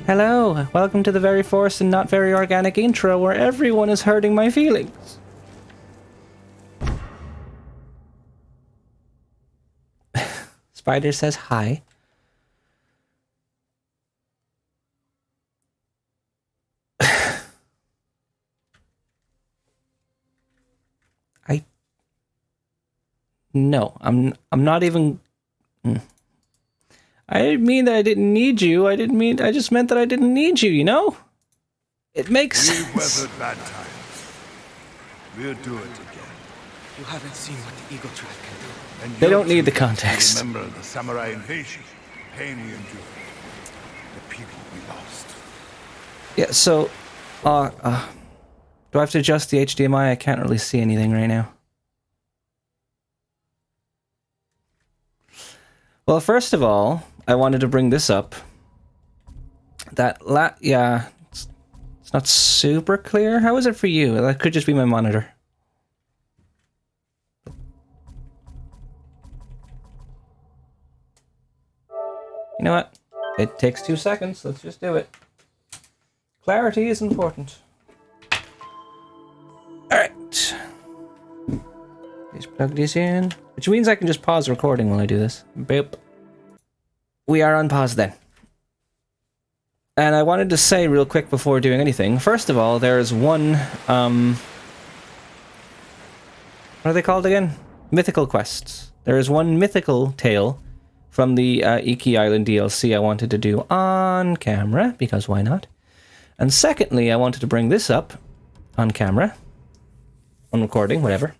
Hello, welcome to the very forced and not very organic intro where everyone is hurting my feelings. Spider says hi. No, I'm not even. I didn't mean that I didn't need you. I just meant that I didn't need you, you know? It makes sense. We weathered bad times. We'll do it again. You haven't seen what the Eagle Tribe can do. And They don't need the you context. remember the samurai invasion, the pain we endured, the people we lost. Yeah, so, do I have to adjust the HDMI? I can't really see anything right now. Well, first of all, I wanted to bring this up. Yeah, it's not super clear. How is it for you? That could just be my monitor. You know what? It takes 2 seconds. Let's just do it. Clarity is important. Alright. Please plug these in. Which means I can just pause recording while I do this. Boop. We are on pause then. And I wanted to say real quick before doing anything. First of all, there's one, what are they called again? Mythical quests. There is one mythical tale from the Iki Island DLC I wanted to do on camera, because why not? And secondly, I wanted to bring this up on camera, on recording, whatever.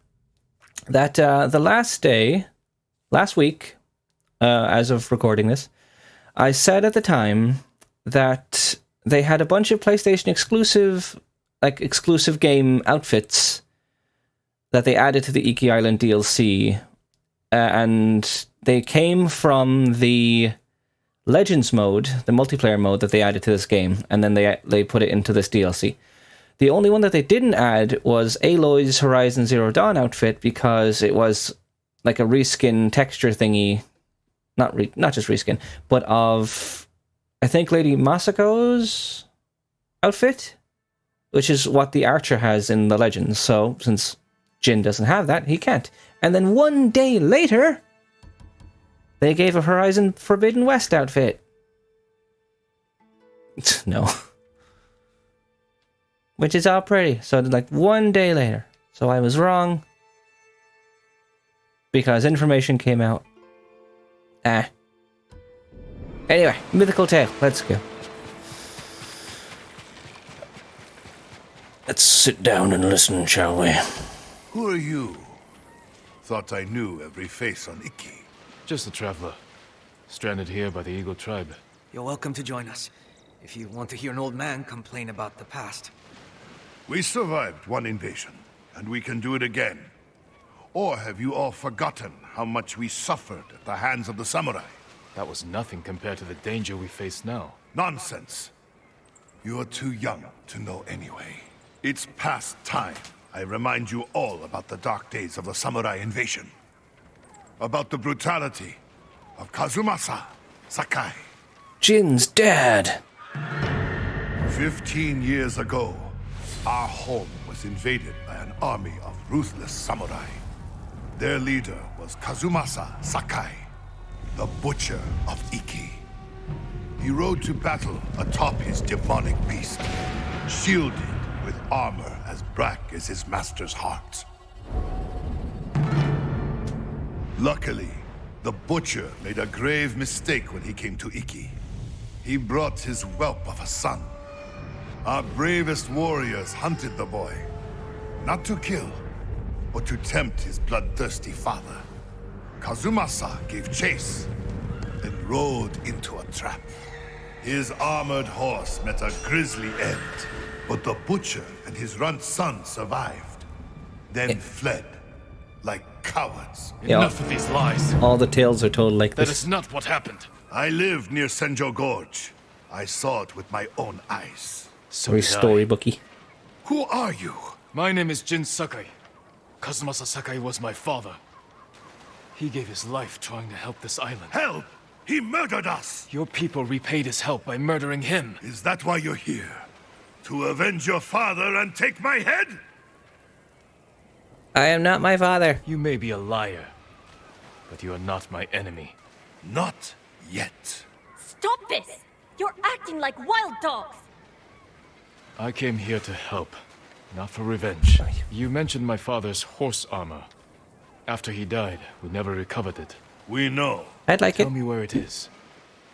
That the last week, as of recording this, I said at the time that they had a bunch of PlayStation exclusive game outfits that they added to the Iki Island DLC, and they came from the Legends mode, the multiplayer mode that they added to this game, and then they put it into this DLC. The only one that they didn't add was Aloy's Horizon Zero Dawn outfit, because it was like a reskin texture thingy, not just reskin, but of, I think, Lady Masako's outfit, which is what the Archer has in the Legends. So since Jin doesn't have that, he can't. And then one day later, they gave a Horizon Forbidden West outfit. No. Which is all pretty. So like one day later. So I was wrong. Because information came out. Anyway, mythical tale. Let's go. Let's sit down and listen, shall we? Who are you? Thought I knew every face on Iki. Just a traveler. Stranded here by the Eagle Tribe. You're welcome to join us, if you want to hear an old man complain about the past. We survived one invasion, and we can do it again. Or have you all forgotten how much we suffered at the hands of the samurai? That was nothing compared to the danger we face now. Nonsense. You are too young to know anyway. It's past time I remind you all about the dark days of the samurai invasion. About the brutality of Kazumasa Sakai. Jin's dad. 15 years ago, our home was invaded by an army of ruthless samurai. Their leader was Kazumasa Sakai, the Butcher of Iki. He rode to battle atop his demonic beast, shielded with armor as black as his master's heart. Luckily, the Butcher made a grave mistake when he came to Iki. He brought his whelp of a son. Our bravest warriors hunted the boy, not to kill, but to tempt his bloodthirsty father. Kazumasa gave chase, then rode into a trap. His armored horse met a grisly end, but the Butcher and his runt son survived, then fled like cowards. Yeah. Enough of these lies. All the tales are told like That this. is not what happened. I lived near Senjo Gorge. I saw it with my own eyes. So Very did I. storybooky. Who are you? My name is Jin Sakai. Kazumasa Sakai was my father. He gave his life trying to help this island. Help! He murdered us! Your people repaid his help by murdering him. Is that why you're here? To avenge your father and take my head? I am not my father. You may be a liar, but you are not my enemy. Not yet. Stop this! You're acting like wild dogs! I came here to help, not for revenge. You mentioned my father's horse armor. After he died, we never recovered it. We know. I'd like it. Tell me where it is,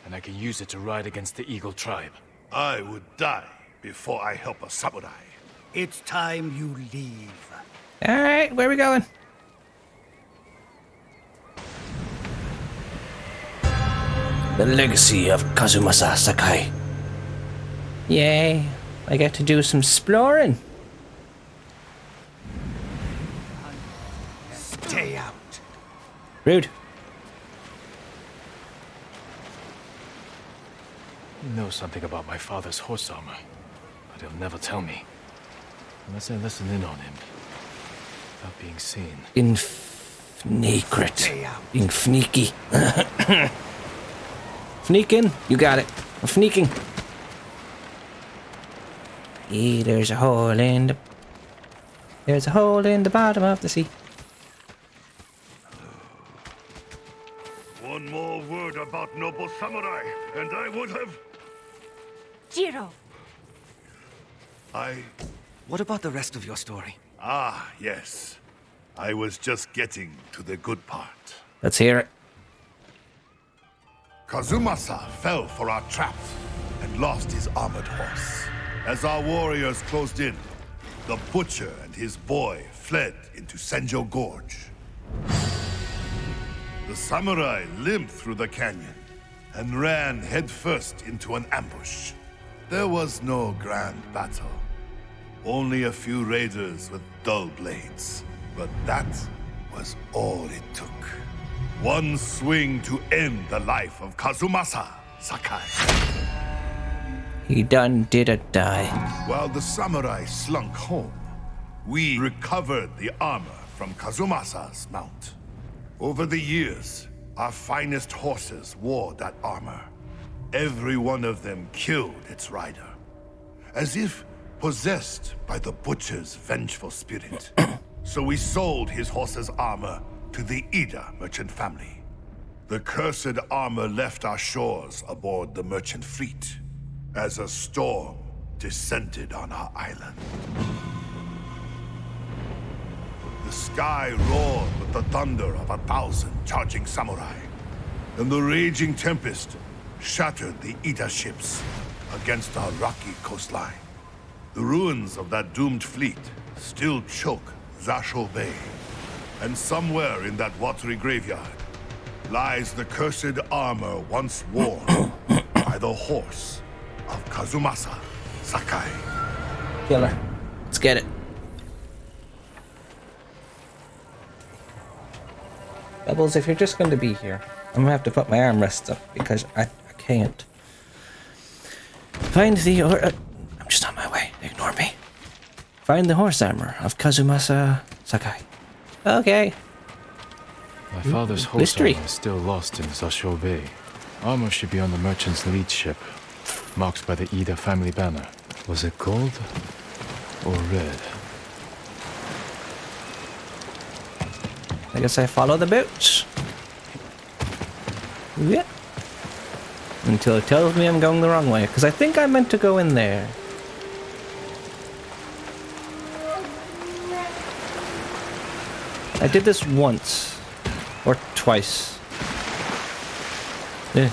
and I can use it to ride against the Eagle tribe. I would die before I help a samurai. It's time you leave. All right, where are we going? The legacy of Kazumasa Sakai. Yay, I get to do some exploring. Stay out. Rude. You know something about my father's horse armor, but he'll never tell me. Unless I listen in on him. Without being seen. Infnicret. Infniki. Sneaking? You got it. I'm sneaking. Yeah, there's a hole in the... There's a hole in the bottom of the sea. One more word about noble samurai, and I would have... Jiro! What about the rest of your story? Ah, yes. I was just getting to the good part. Let's hear it. Kazumasa fell for our trap and lost his armored horse. As our warriors closed in, the butcher and his boy fled into Senjo Gorge. The samurai limped through the canyon and ran headfirst into an ambush. There was no grand battle. Only a few raiders with dull blades. But that was all it took. One swing to end the life of Kazumasa Sakai. He done did a die. While the samurai slunk home, we recovered the armor from Kazumasa's mount. Over the years, our finest horses wore that armor. Every one of them killed its rider, as if possessed by the butcher's vengeful spirit. So we sold his horse's armor to the Ida merchant family. The cursed armor left our shores aboard the merchant fleet as a storm descended on our island. The sky roared with the thunder of 1,000 charging samurai, and the raging tempest shattered the Ida ships against our rocky coastline. The ruins of that doomed fleet still choke Zasho Bay, and somewhere in that watery graveyard lies the cursed armor once worn by the horse of Kazumasa Sakai. Killer. Let's get it. Bubbles, if you're just going to be here, I'm going to have to put my armrests up because I can't. Find the... I'm just on my way. Ignore me. Find the horse armor of Kazumasa Sakai. Okay. My father's horse mystery. armor is still lost in Zasho Bay. Armor should be on the merchant's lead ship, marked by the Ida family banner. Was it gold or red? I guess I follow the boats. Yep. Until it tells me I'm going the wrong way, because I think I meant to go in there. I did this once. Or twice. Yeah.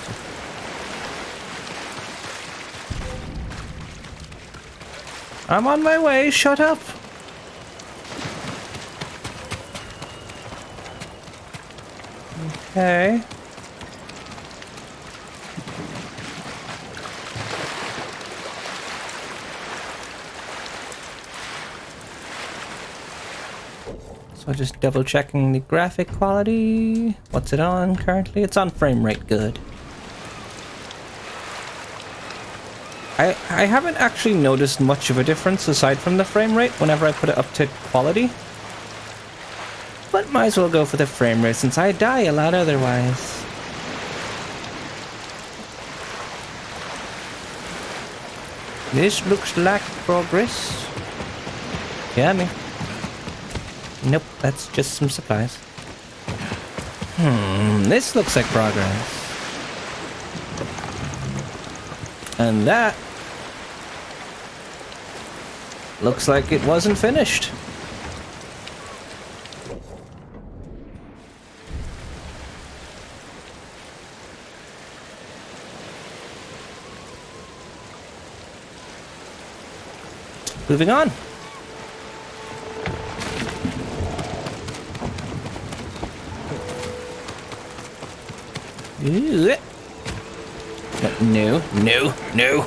I'm on my way, shut up! Okay. So just double checking the graphic quality. What's it on currently? It's on frame rate good. I haven't actually noticed much of a difference aside from the frame rate whenever I put it up to quality. But might as well go for the frame rate since I die a lot otherwise. This looks like progress. Yeah, me. Nope, that's just some supplies. This looks like progress. And that looks like it wasn't finished. Moving on. Ooh. No, no, no.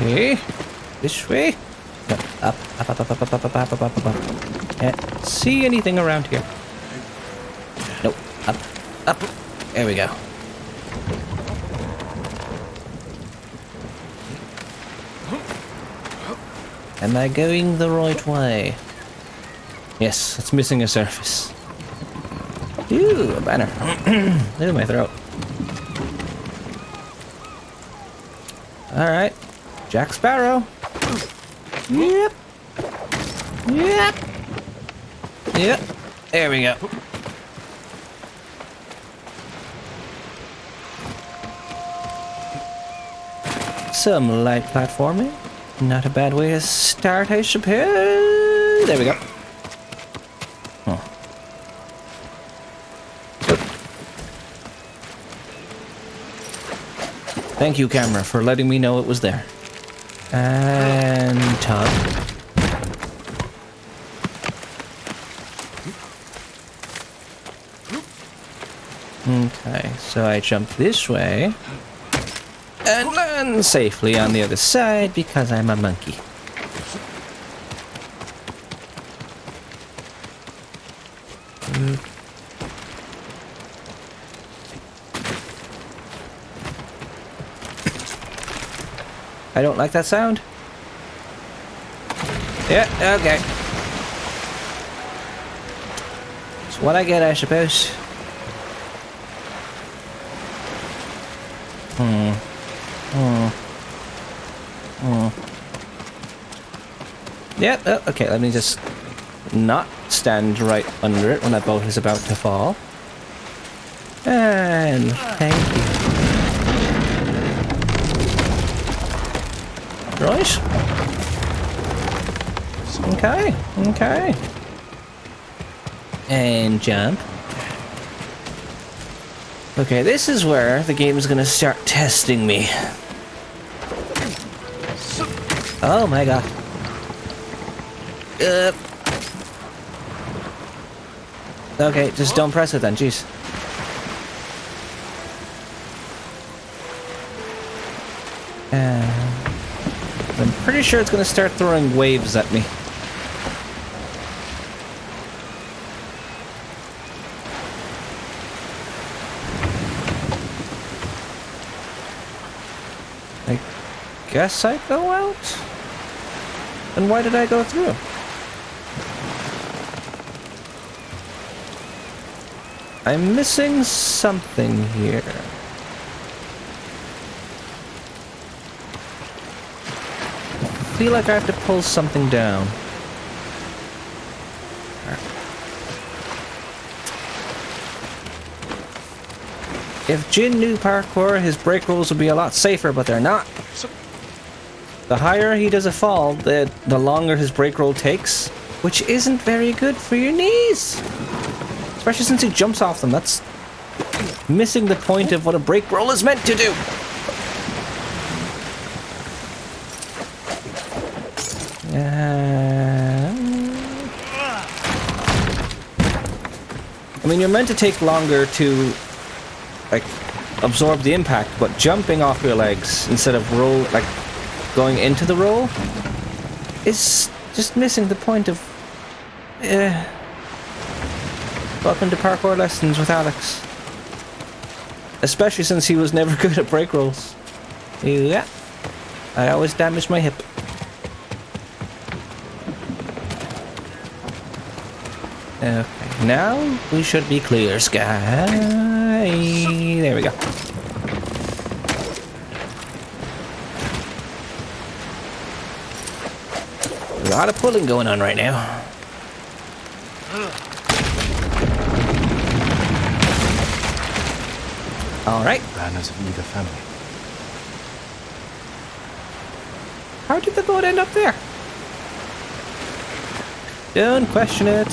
Okay. This way. No, up, up, up, up, up, up, up, up, up, up, up. Can't see anything around here. Nope. Up, up. There we go. Am I going the right way? Yes, it's missing a surface. Ooh, a banner. Look at my throat. Alright. Jack Sparrow. Yep. Yep. Yep. There we go. Some light platforming. Not a bad way to start, I suppose. There we go. Oh. Thank you, camera, for letting me know it was there. And tug. Okay, so I jump this way. And land safely on the other side because I'm a monkey. I don't like that sound. Yeah, okay. It's what I get, I suppose. Yep, yeah, okay, let me just not stand right under it when that boat is about to fall. And thank you. Right. Okay, okay. And jump. Okay, this is where the game is gonna start testing me. Oh my god. Okay, just don't press it then, jeez. I'm pretty sure it's gonna start throwing waves at me. I guess I go out? Then why did I go through? I'm missing something here. I feel like I have to pull something down. If Jin knew parkour, his break rolls would be a lot safer, but they're not. The higher he does a fall, the longer his break roll takes, which isn't very good for your knees. Especially since he jumps off them. That's missing the point of what a break roll is meant to do. I mean, you're meant to take longer to, like, absorb the impact, but jumping off your legs instead of roll, like, going into the roll is just missing the point of... Welcome to parkour lessons with Alex. Especially since he was never good at break rolls. Yeah. I always damaged my hip. Okay. Now we should be clear sky. There we go. A lot of pulling going on right now. All right. Banners of either family. How did the boat end up there? Don't question it.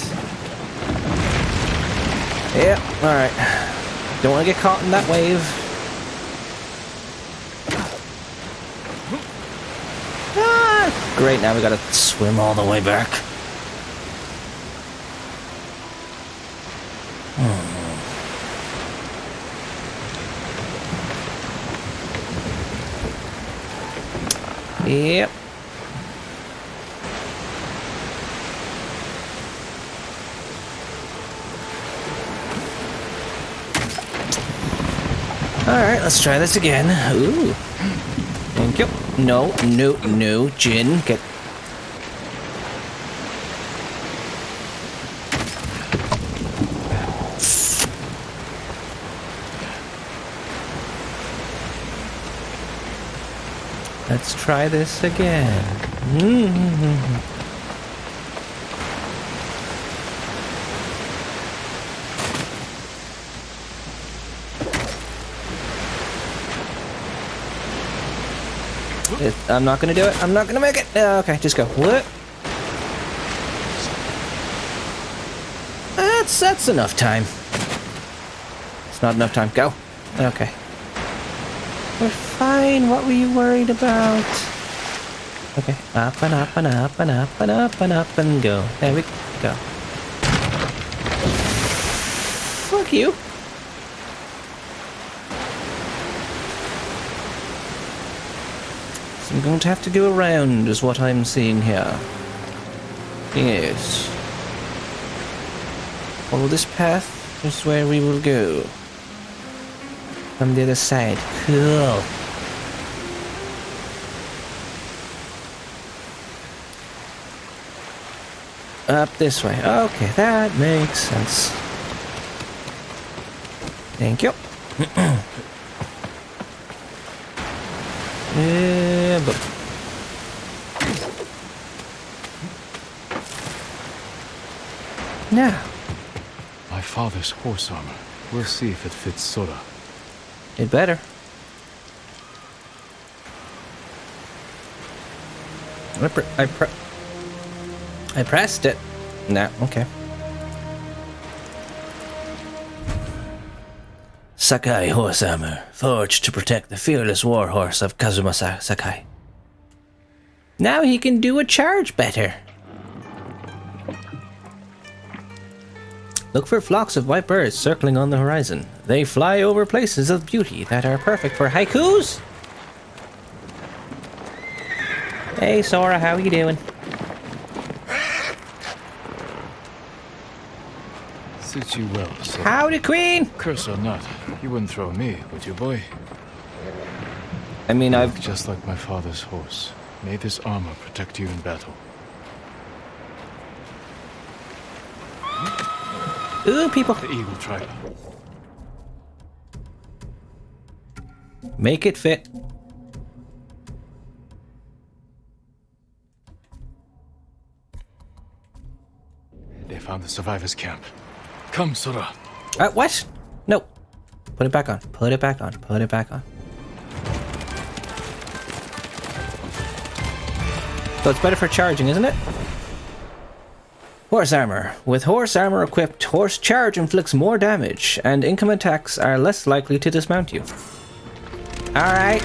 Yep, alright. Don't want to get caught in that wave. Ah, great, now we gotta swim all the way back. Yep. Alright, let's try this again. Ooh. Thank you. No, no, no. Jin, get... Let's try this again. I'm not gonna do it. I'm not gonna make it. Okay, just go. What? That's enough time. It's not enough time. Go. Okay. We're fine. What were you worried about? Okay. Up and up and up and up and up and up and go. There we go. Fuck you. So I'm going to have to go around, is what I'm seeing here. Yes. Follow this path. This is where we will go. From the other side. Cool. Up this way. Okay, that makes sense. Thank you. But now, My father's horse armor. We'll see if it fits Sora. it better. I pressed it. Nah, okay. Sakai horse armor, forged to protect the fearless warhorse of Kazuma Sakai. Now he can do a charge better. Look for flocks of white birds circling on the horizon. They fly over places of beauty that are perfect for haikus. Hey Sora, how you doing? Suits you well, Sora. Howdy, Queen! Curse or not, you wouldn't throw me, would you, boy? I mean, You I've... look just like my father's horse. May this armor protect you in battle. Ooh, people. The eagle tribe. Make it fit. They found the survivors' camp. Come, Sora. What? No. Put it back on. Put it back on. Put it back on. So it's better for charging, isn't it? Horse armor. With horse armor equipped, horse charge inflicts more damage, and income attacks are less likely to dismount you. Alright.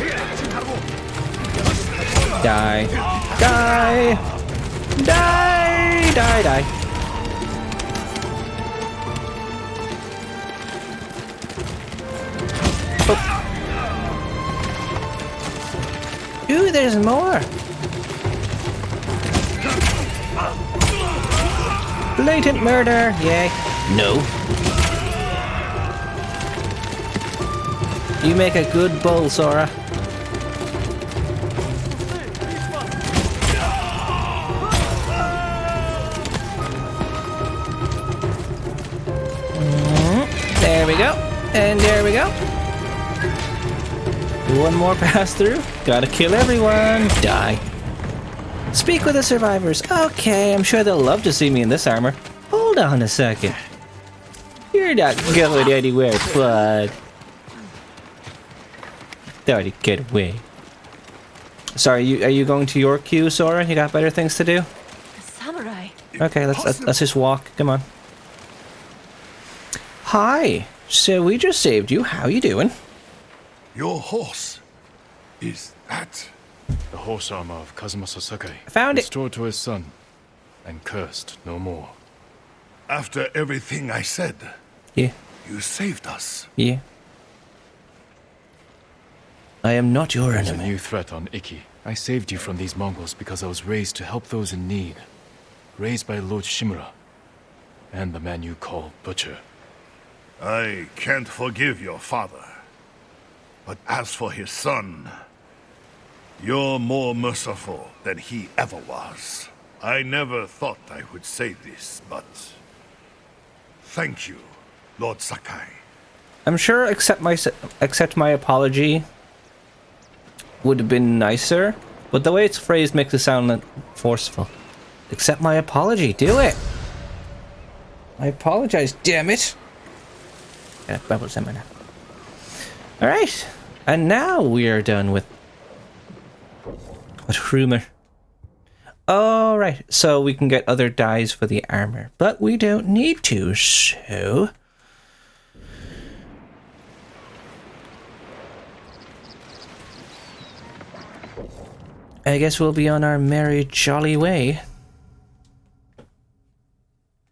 Die. Die! Die! Die, die. Ooh, there's more! Blatant murder! Yay. No. You make a good bull, Sora. we go. And there we go. One more pass through. Gotta kill everyone. Die. Speak with the survivors. Okay, I'm sure they'll love to see me in this armor. Hold on a second. You're not going anywhere, bud. Thought he'd get away. Sorry, are you going to your queue, Sora? You got better things to do? A samurai. Okay, let's just walk. Come on. Hi. So we just saved you. How you doing? Your horse. Is that... The horse armor of Kazumasa Sakai. Found it. Restored to his son. And cursed no more. After everything I said, Yeah. you saved us. Yeah. I am not your There's a enemy. new threat on Iki. I saved you from these Mongols because I was raised to help those in need. Raised by Lord Shimura. And the man you call Butcher. I can't forgive your father. But as for his son, you're more merciful than he ever was. I never thought I would say this, but... thank you, Lord Sakai. I'm sure accept my apology would have been nicer, but the way it's phrased makes it sound forceful. Accept my apology. Do it. I apologize, damn it. Yeah, bubbles in my mouth. Alright. And now we are done with rumor. Alright, so we can get other dyes for the armor, but we don't need to, so... I guess we'll be on our merry jolly way.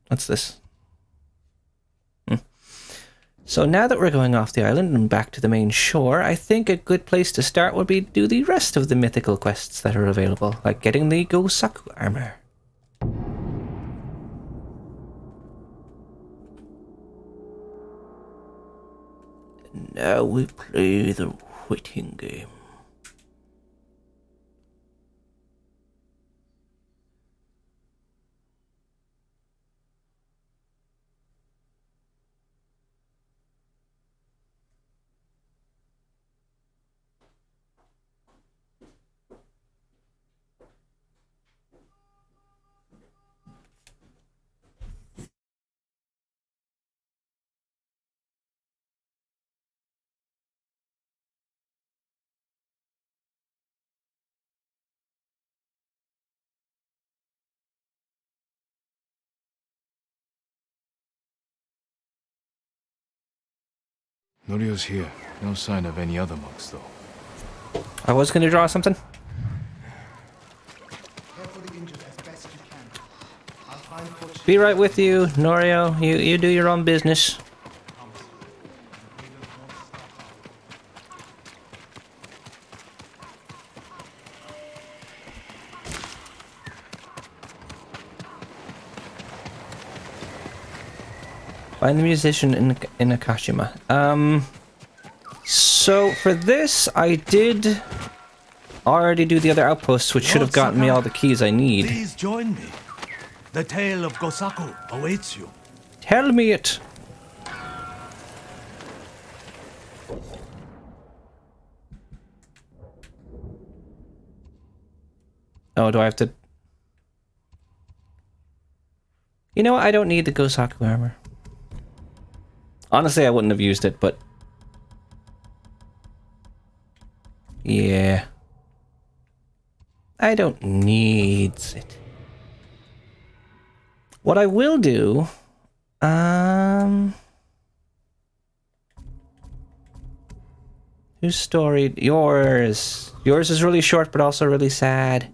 What's this? So now that we're going off the island and back to the main shore, I think a good place to start would be to do the rest of the mythical quests that are available, like getting the Gosaku armor. Now we play the waiting game. Norio's here. No sign of any other monks, though. I was going to draw something. Be right with you, Norio. You do your own business. Find the musician in Akashima. So for this, I did already do the other outposts, which should have gotten me all the keys I need. Please join me. The tale of Gosaku awaits you. Tell me it. Oh, do I have to? You know what? I don't need the Gosaku armor. Honestly, I wouldn't have used it, but... yeah. I don't need it. What I will do... whose story? Yours. Yours is really short, but also really sad.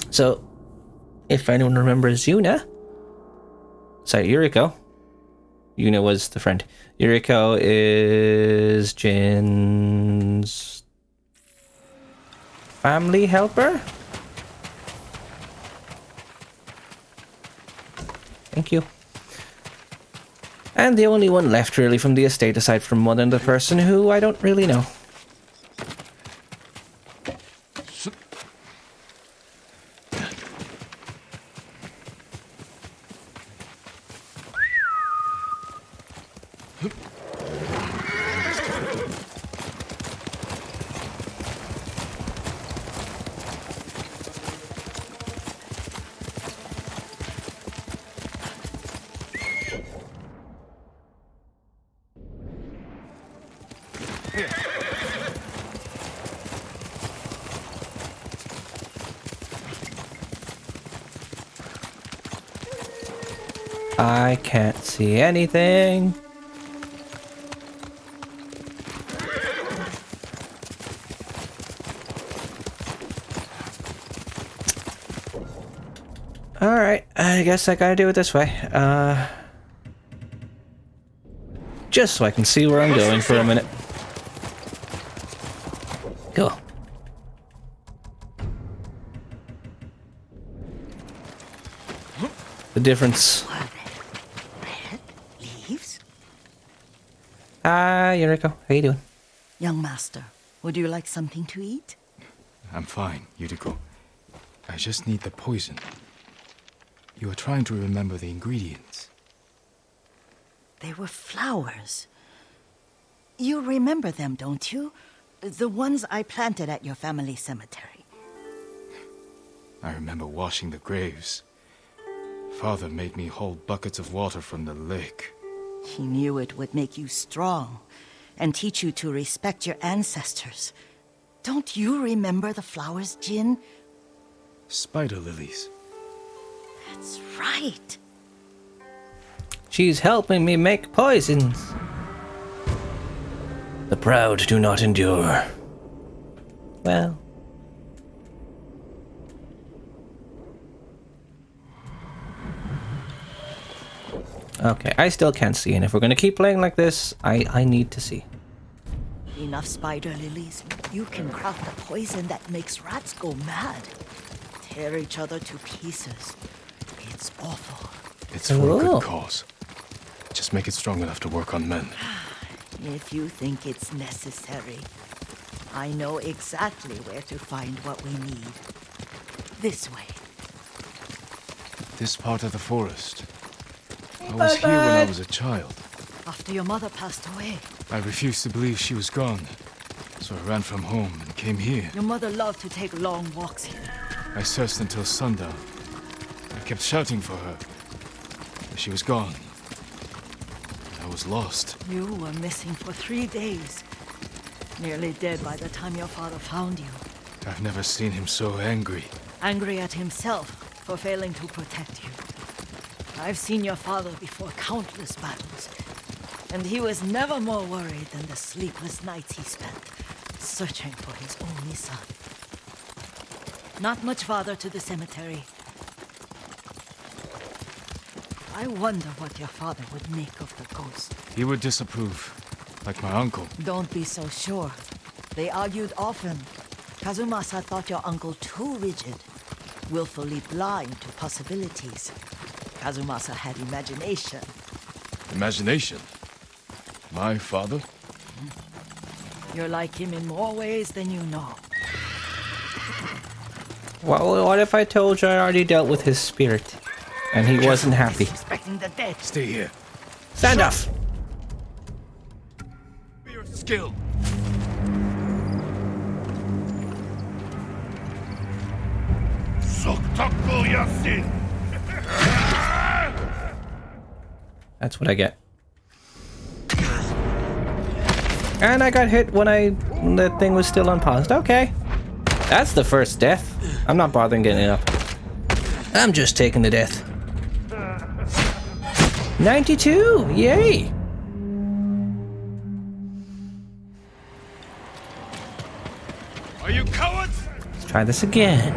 So... if anyone remembers Yuna... sorry, Yuriko. Yuna was the friend. Yuriko is Jin's... family helper? Thank you. And the only one left, really, from the estate, aside from one other person who I don't really know. I can't see anything. Alright, I guess I gotta do it this way. Just so I can see where I'm going for a minute. Cool. The difference. Red leaves? Hi, Yuriko. How you doing? Young master, would you like something to eat? I'm fine, Yuriko. I just need the poison. You are trying to remember the ingredients. They were flowers. You remember them, don't you? The ones I planted at your family cemetery. I remember washing the graves. Father made me hold buckets of water from the lake. He knew it would make you strong and teach you to respect your ancestors. Don't you remember the flowers, Jin? Spider lilies. That's right. She's helping me make poisons. The proud do not endure. Well. Okay, I still can't see, and if we're gonna keep playing like this, I need to see. Enough spider lilies. You can craft a poison that makes rats go mad. Tear each other to pieces. It's awful. It's for a Ooh. good cause. Just make it strong enough to work on men. If you think it's necessary, I know exactly where to find what we need. This way. This part of the forest. I was here when I was a child. After your mother passed away, I refused to believe she was gone. So I ran from home and came here. your mother loved to take long walks here. I searched until sundown. I kept shouting for her. But she was gone. I was lost. You were missing for 3 days. Nearly dead by the time your father found you. I've never seen him so angry. Angry at himself for failing to protect you. I've seen your father before countless battles, and he was never more worried than the sleepless nights he spent searching for his only son. Not much farther to the cemetery. I wonder what your father would make of the ghost. He would disapprove, like my uncle. Don't be so sure. They argued often. Kazumasa thought your uncle too rigid, willfully blind to possibilities. Kazumasa had imagination. Imagination? My father? You're like him in more ways than you know. Well, what if I told you I already dealt with his spirit, and he wasn't happy? Disrespecting the dead. Stay here. Stand off! Your skill. Soktaku Yasin! That's what I get. And I got hit when the thing was still unpaused. Okay. That's the first death. I'm not bothering getting up. I'm just taking the death. 92! Yay! Are you cowards? Let's try this again.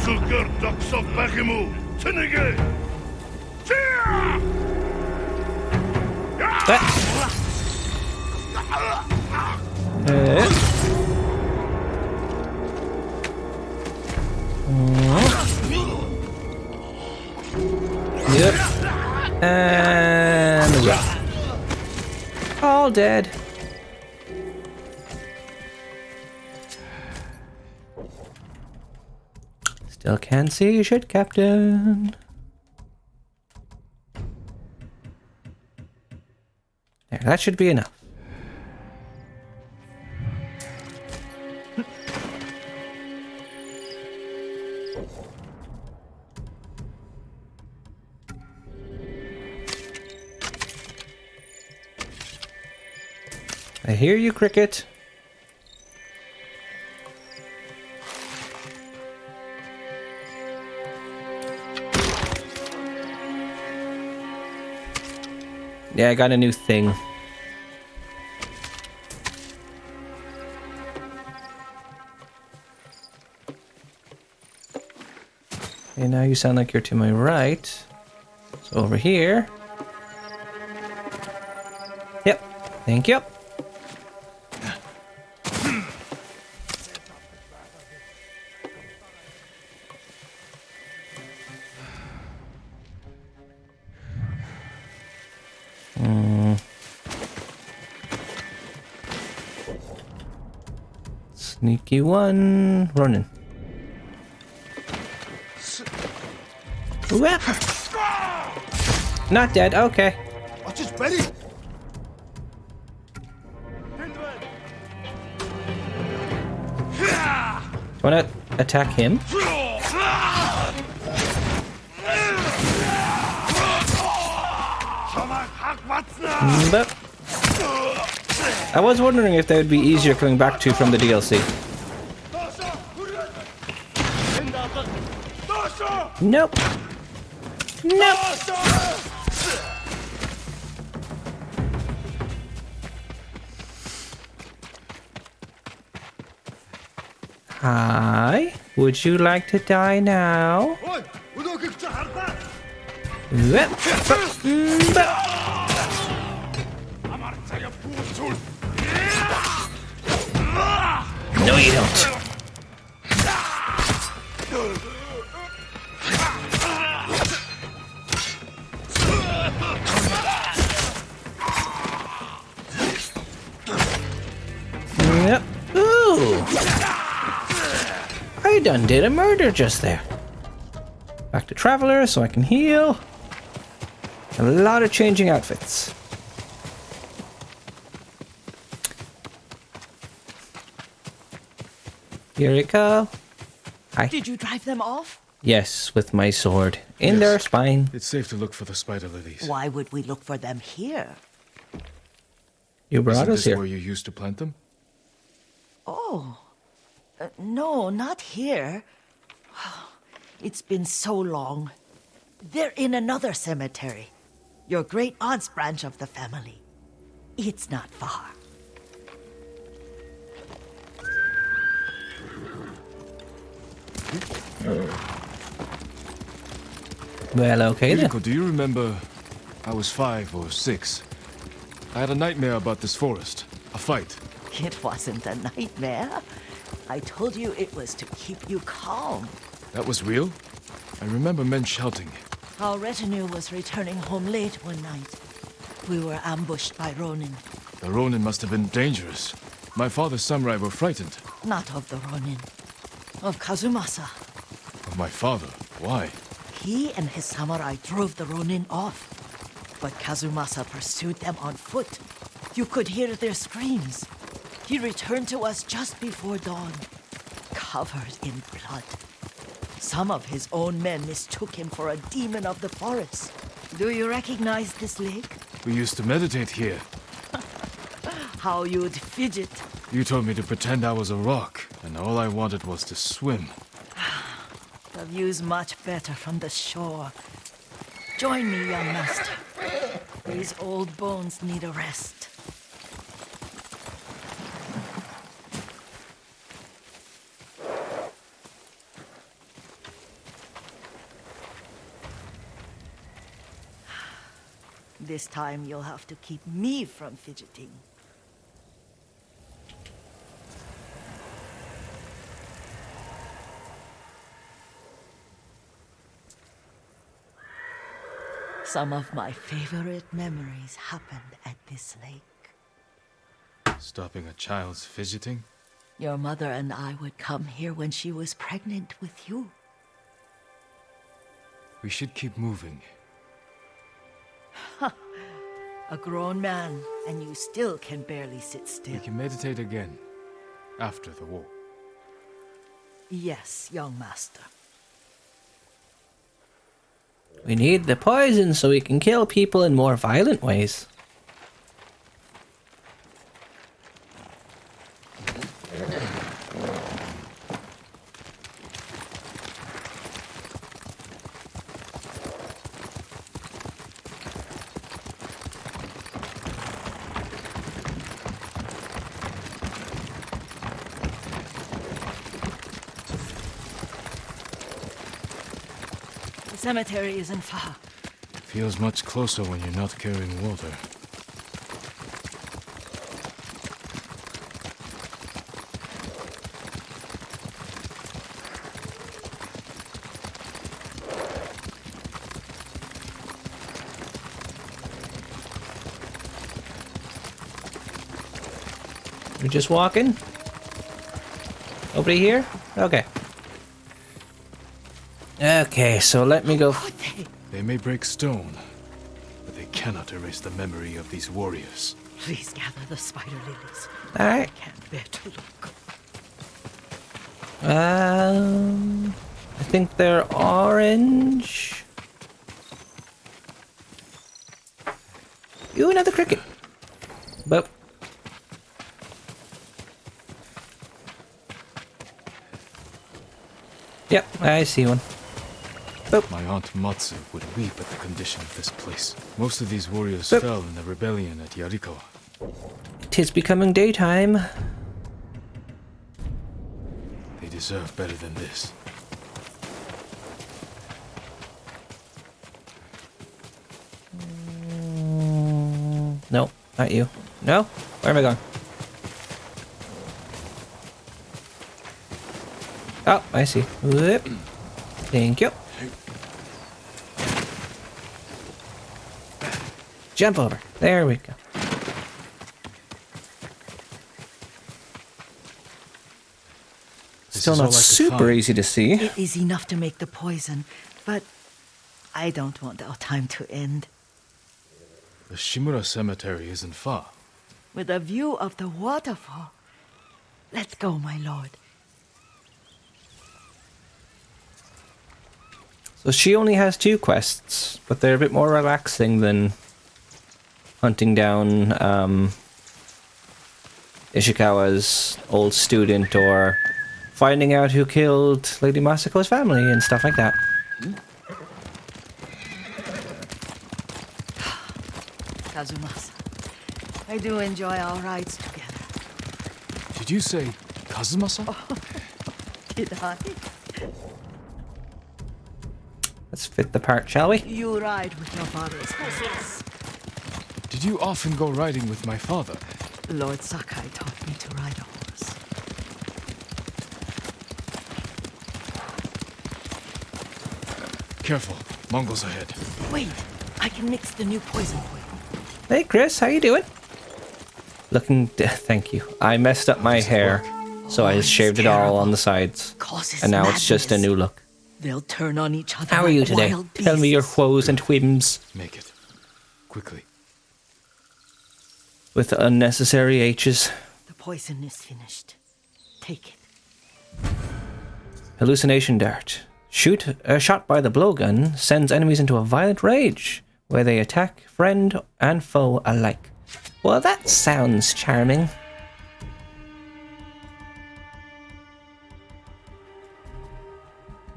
Sulgur Doksok Bakimu! Tinige! Tia! Yep. And yeah. All dead. Still can't see shit, Captain. There, that should be enough. I hear you, Cricket. Yeah, I got a new thing. Okay, now you sound like you're to my right. So over here. Yep. Thank you. Sneaky one. Running. Whip. Not dead. Okay. Wanna attack him? But I was wondering if they would be easier coming back to from the DLC. Nope. Nope. Hi. Would you like to die now? No, you don't. Yep. Ooh. I done did a murder just there. Back to Traveler so I can heal. A lot of changing outfits. Here we go. Hi. Did you drive them off? Yes, with my sword. In their spine. It's safe to look for the spider lilies. Why would we look for them here? You brought Isn't us this here. where you used to plant them? Oh. No, not here. It's been so long. They're in another cemetery. Your great aunt's branch of the family. It's not far. Well, okay then. Yuriko, do you remember? I was 5 or 6. I had a nightmare about this forest. A fight. It wasn't a nightmare. I told you it was to keep you calm. That was real? I remember men shouting. Our retinue was returning home late one night. We were ambushed by Ronin. The Ronin must have been dangerous. My father's samurai were frightened. Not of the Ronin. Of Kazumasa. Of my father. Why? He and his samurai drove the Ronin off. But Kazumasa pursued them on foot. You could hear their screams. He returned to us just before dawn, covered in blood. Some of his own men mistook him for a demon of the forest. Do you recognize this lake? We used to meditate here. How you'd fidget. You told me to pretend I was a rock, and all I wanted was to swim. The view's much better from the shore. Join me, young master. These old bones need a rest. This time you'll have to keep me from fidgeting. Some of my favorite memories happened at this lake. Stopping a child's fidgeting? Your mother and I would come here when she was pregnant with you. We should keep moving. A grown man, and you still can barely sit still. We can meditate again. After the war. Yes, young master. We need the poison so we can kill people in more violent ways. cemetery isn't far. Feels much closer when you're not carrying water. We're just walking. Nobody here? Okay. Okay, so let me go. They may break stone, but they cannot erase the memory of these warriors. Please gather the spider lilies. Alright. I can't bear to look. I think they're orange. Ooh, another cricket. But yep, I see one. Boop. My aunt Matsu would weep at the condition of this place. Most of these warriors Boop. fell in the rebellion at Yarikawa. Tis becoming daytime. They deserve better than this. No, not you. No? Where am I going? Oh, I see. Whoop. Thank you. Jump over. There we go. Still is all not I could super find. easy to see. It is enough to make the poison, but I don't want our time to end. The Shimura cemetery isn't far. With a view of the waterfall. Let's go, my lord. So she only has 2 quests, but they're a bit more relaxing than hunting down Ishikawa's old student or finding out who killed Lady Masako's family and stuff like that. Kazumasa, I do enjoy our rides together. Did you say Kazumasa? Did I? Let's fit the part, shall we? You ride with your father's horses. Did you often go riding with my father? Lord Sakai taught me to ride a horse. Careful, Mongols ahead. Wait, I can mix the new poison for you. Hey Chris, how you doing? Looking, thank you. I messed up my hair, so I it's shaved it all terrible. on the sides. Causes And now it's just a madness. new look. They'll turn on each other. How are like you today? wild Tell me your beasts. woes and whims Make it. Quickly. with unnecessary H's. The poison is finished. Take it. Hallucination dart. Shot by the blowgun sends enemies into a violent rage, where they attack friend and foe alike. Well, that sounds charming.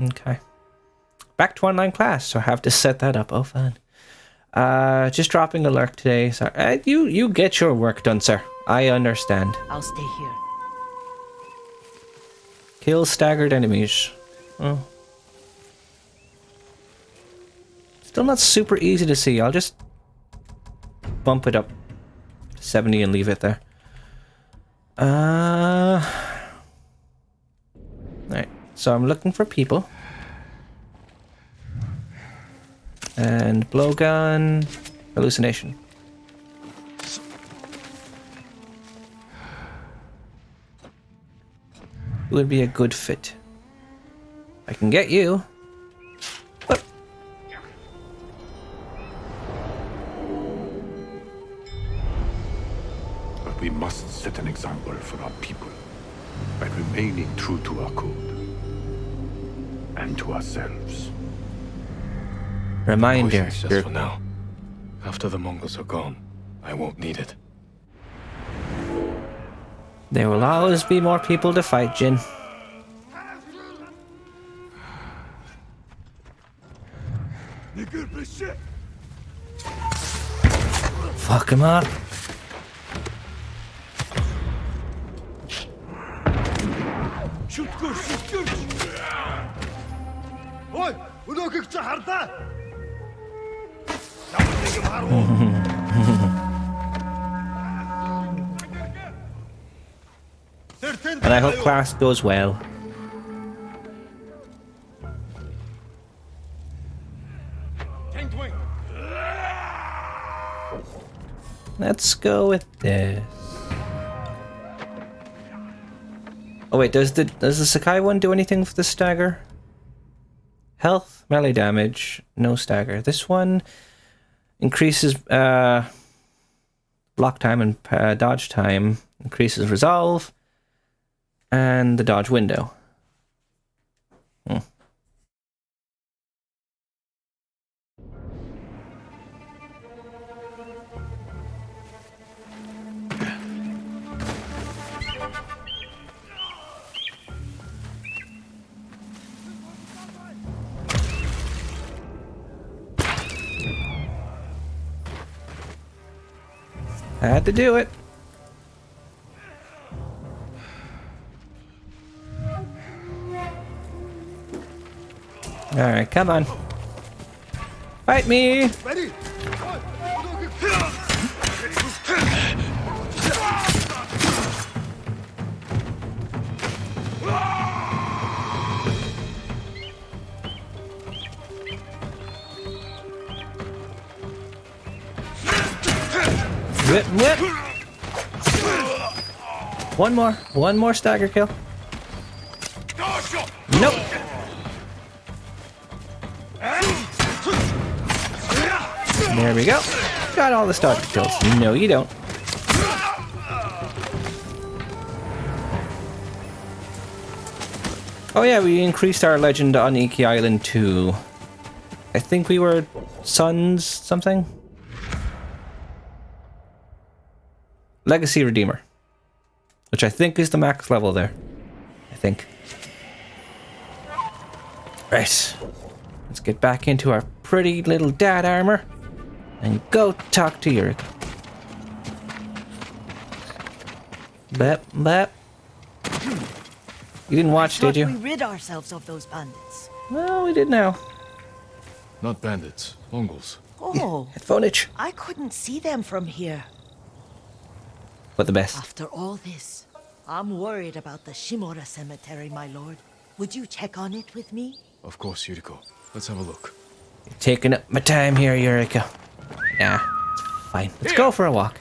Okay. Back to online class, so I have to set that up. Oh, fun. Just dropping a lurk today. Sorry. You get your work done, sir. I understand. I'll stay here. Kill staggered enemies. Oh. Still not super easy to see. I'll just bump it up to 70 and leave it there. Alright, so I'm looking for people. And blowgun, hallucination. It would be a good fit. I can get you. But But we must set an example for our people by remaining true to our code and to ourselves. reminder, Poison's just for now. After the Mongols are gone, I won't need it. there will always be more people to fight, Jin. Fuck him up. Shoot good, shoot good! Oi! And I hope class goes well. Let's go with this. Oh wait, does the Sakai one do anything for the stagger? Health, melee damage, no stagger. This one increases block time and dodge time, increases resolve, and the dodge window. I had to do it. Alright, come on. Fight me! Ready? Whip, whip! One more stagger kill. Nope. There we go. Got all the stagger kills. No, you don't. Oh yeah, we increased our legend on Iki Island too. I think we were sons something. Legacy Redeemer, which I think is the max level there. I think. Right. Let's get back into our pretty little dad armor and go talk to Eureka. Bep, bep. You didn't watch, did you? We rid ourselves of those bandits. Well, we did now. Not bandits, Mongols. Oh, Headphoneage. I couldn't see them from here. But the best. After all this, I'm worried about the Shimura cemetery, my lord. Would you check on it with me? Of course, Yuriko. Let's have a look. You're taking up my time here, Eureka. Nah, it's fine. Let's go for a walk.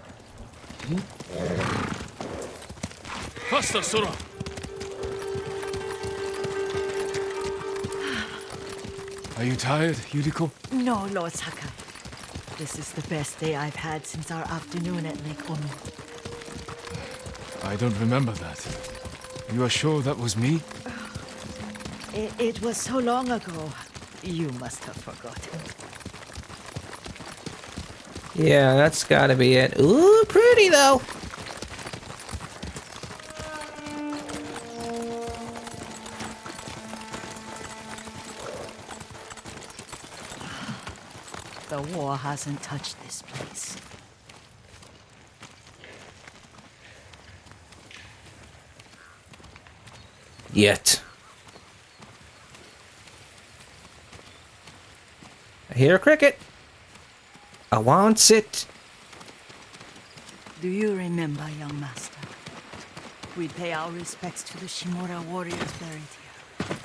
Faster, Sora! Are you tired, Yuriko? No, Lord Sakai. This is the best day I've had since our afternoon at Lake Omi. I don't remember that. You are sure that was me? It was so long ago. You must have forgotten. Yeah, that's gotta be it. Ooh, pretty though. The war hasn't touched this place. Yet. I hear a cricket. I wants it. Do you remember, young master? We pay our respects to the Shimura warriors buried here.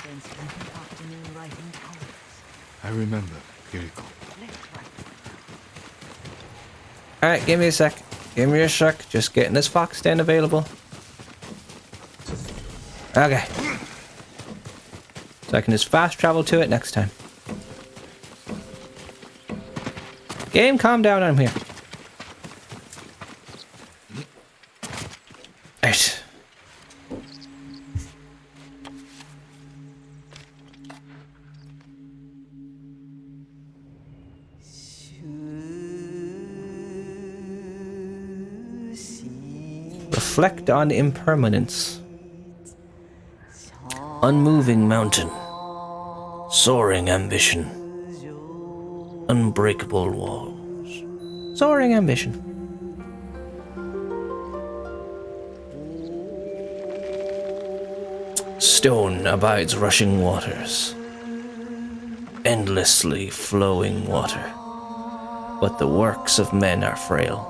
Then spend the afternoon writing poems. I remember, Yuriko. Left, right. Alright, give me a sec. Give me a sec. Just getting this fox den available. Okay. So I can just fast travel to it next time. Game, calm down, I'm here. Right. Reflect on impermanence. Unmoving mountain. Soaring ambition. Unbreakable walls. Soaring ambition. Stone abides rushing waters. endlessly flowing water. But the works of men are frail.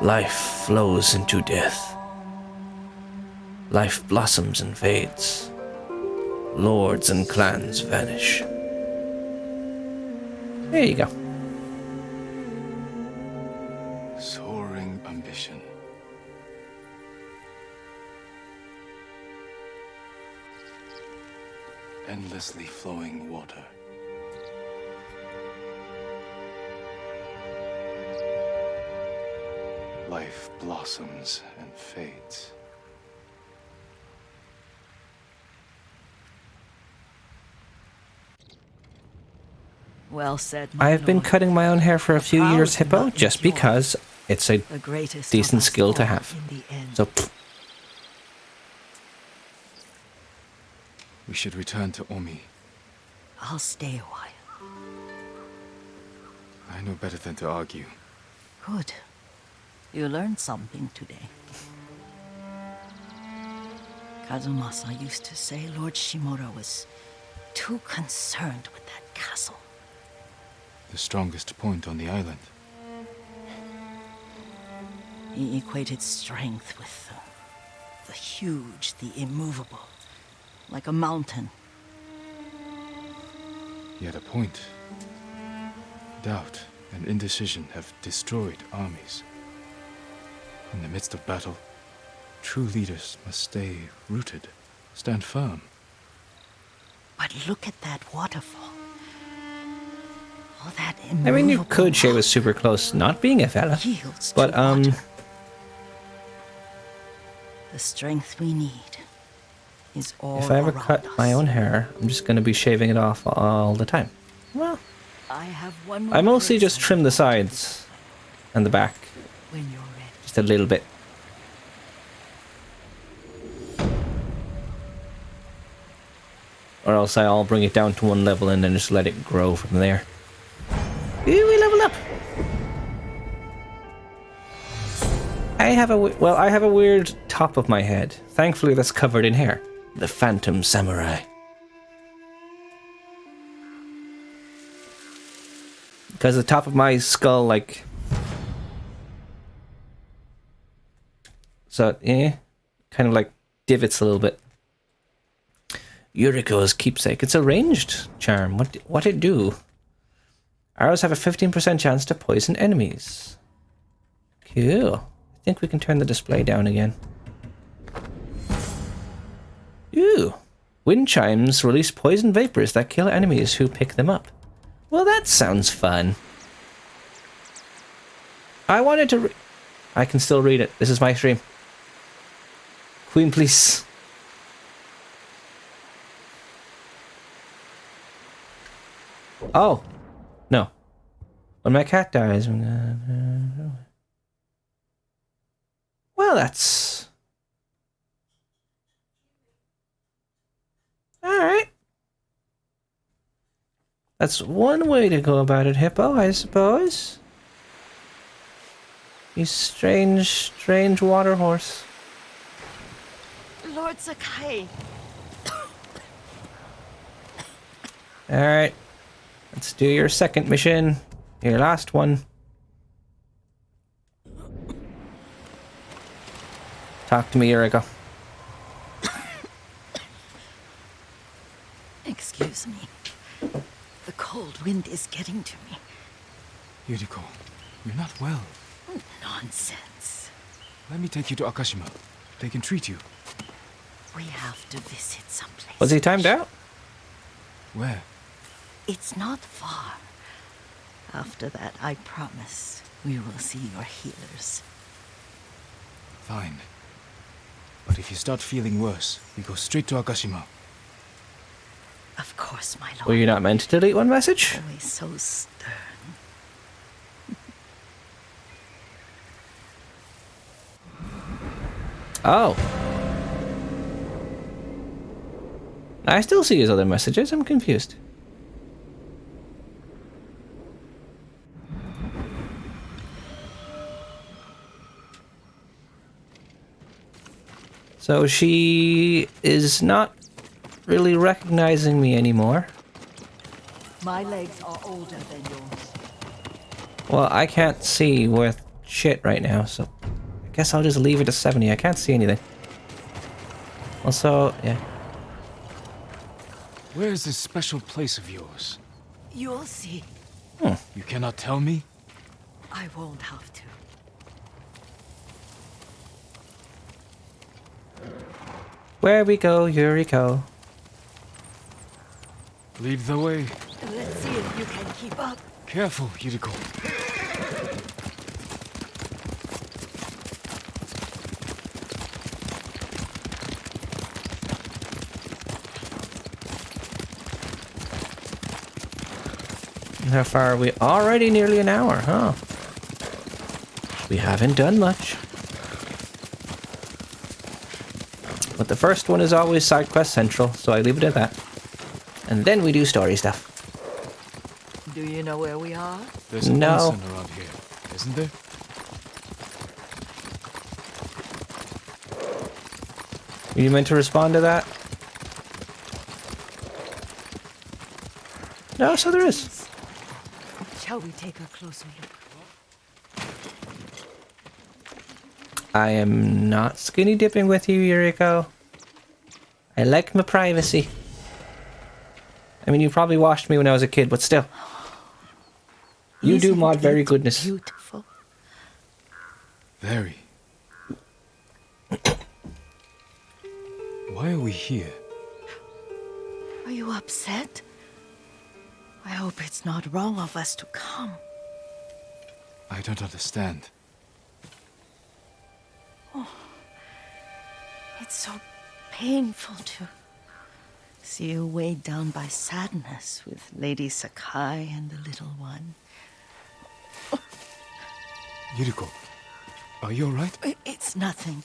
Life flows into death. Life blossoms and fades. Lords and clans vanish. There you go. Soaring ambition. Endlessly flowing water. Life blossoms and fades. Well said, my I've been lord. cutting my own hair for a few Proud years, to Hippo, not just enjoy because it's a The greatest decent of us skill to all have. in the end. So, We should return to Omi. I'll stay a while. I know better than to argue. Good. You learned something today. Kazumasa used to say Lord Shimura was too concerned with that castle. The strongest point on the island. He equated strength with the huge, the immovable, like a mountain. Yet a point. Doubt and indecision have destroyed armies. In the midst of battle, true leaders must stay rooted, stand firm. But look at that waterfall. All that I mean, you immovable could shave rock us super close, not being a fella. yields But, to water. The strength we need is all if I ever around cut us. my own hair, I'm just going to be shaving it off all the time. Well, I have one more I mostly place just trim the sides and the back, when you're ready. just a little bit. Or else I'll bring it down to one level and then just let it grow from there. Ooh, we leveled up! I have a weird top of my head. Thankfully that's covered in hair. The Phantom Samurai. Because the top of my skull, like... So, yeah, kind of like divots a little bit. Yuriko's keepsake. It's a ranged charm. What it do? Arrows have a 15% chance to poison enemies. Cool. I think we can turn the display down again. Ooh. Wind chimes release poison vapors that kill enemies who pick them up. Well, that sounds fun. I wanted to... I can still read it. This is my stream. Queen, please. Oh. No. When my cat dies... Well, that's... Alright. That's one way to go about it, Hippo, I suppose. You strange water horse. Lord Sakai. Alright. Let's do your second mission. Your last one. Talk to me, Yuriko. Excuse me. The cold wind is getting to me. Yuriko, you're not well. Nonsense. Let me take you to Akashima. They can treat you. We have to visit someplace. Was he timed out? Where? It's not far. After that, I promise we will see your healers. Fine. But if you start feeling worse, we go straight to Akashima. Of course, my lord. Were you not meant to delete one message? Always so stern. Oh. I still see his other messages. I'm confused. So she is not really recognizing me anymore. My legs are older than yours. Well, I can't see worth shit right now, so I guess I'll just leave it at 70. I can't see anything. Also, yeah. Where is this special place of yours? You'll see. You cannot tell me? I won't have to. Where we go, Yuriko. Lead the way. Let's see if you can keep up. Careful, Yuriko. How far are we? Already nearly an hour, huh? We haven't done much. But the first one is always side quest central, so I leave it at that. And then we do story stuff. Do you know where we are? There's a No. onsen around here, isn't there? You meant to respond to that? No, so there is. Shall we take a closer look? I am not skinny dipping with you, Yuriko. I like my privacy. I mean, you probably watched me when I was a kid, but still. You do Isn't mod very it goodness. Beautiful. Very. Why are we here? Are you upset? I hope it's not wrong of us to come. I don't understand. It's so painful to see you weighed down by sadness with Lady Sakai and the little one. Yuriko, are you alright? It's nothing.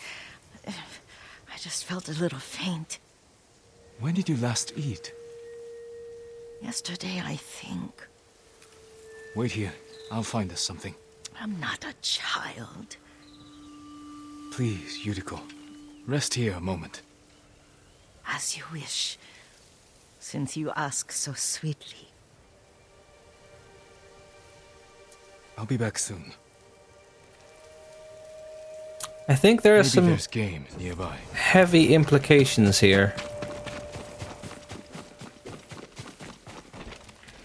I just felt a little faint. When did you last eat? Yesterday, I think. Wait here. I'll find us something. I'm not a child. Please, Yuriko. Rest here a moment. As you wish, since you ask so sweetly. I'll be back soon. I think there are Maybe some there's game nearby. heavy implications here.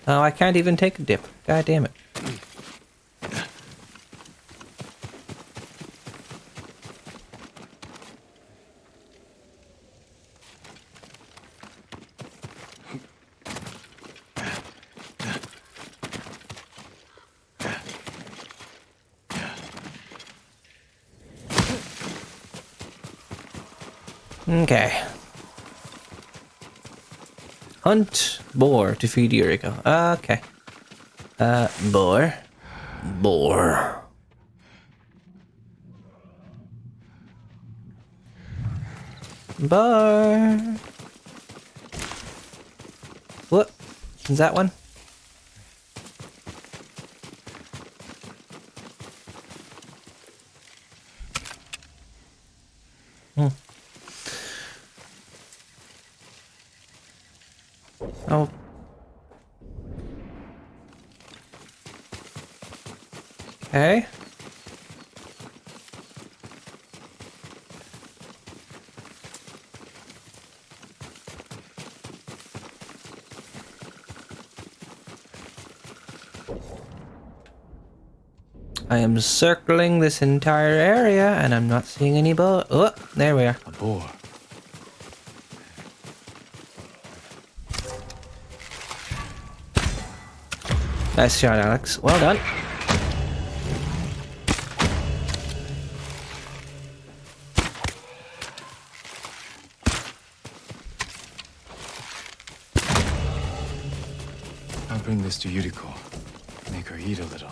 Oh, I can't even take a dip. God damn it. Okay. Hunt boar to feed Yuriko. Okay. Boar. Boar. Boar. What? Is that one? Oh. Okay. I am circling this entire area and I'm not seeing any boat. Oh, there we are. A boar. Nice shot, Alex. Well done. I'll bring this to Yuriko. Make her eat a little.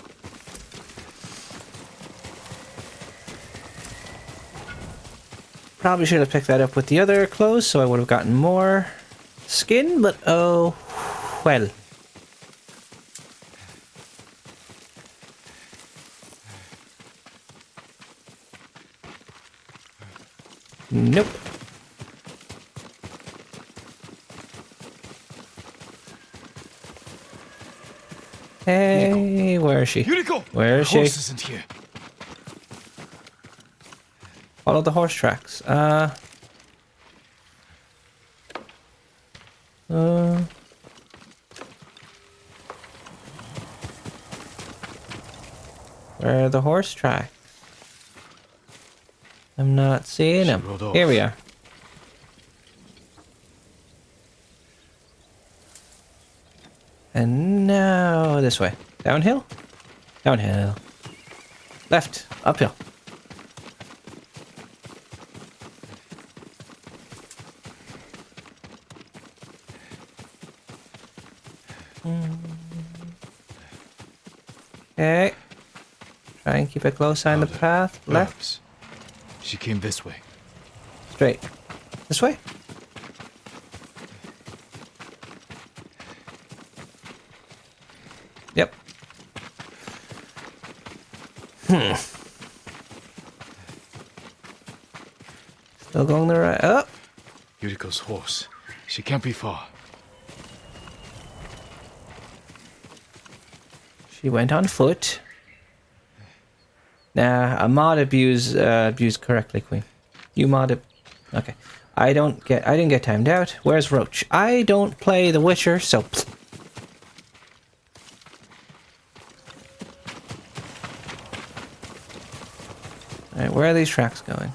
Probably should have picked that up with the other clothes so I would have gotten more skin, but oh, well. Nope. Hey, where is she? Yuriko! Where is she? Horse isn't here. Follow the horse tracks. Where are the horse tracks? I'm not seeing She them. rode off. Here we are. And now this way. Downhill? Downhill. Left. Uphill. Okay. Try and keep a close eye on the path. Left. Perhaps. She came this way. Straight. This way? Yep. Still going the right. Oh! Yuriko's horse. She can't be far. She went on foot. Nah, a mod abused correctly, Queen. You mod it. Okay. I didn't get timed out. Where's Roach? I don't play The Witcher, so. Alright, where are these tracks going?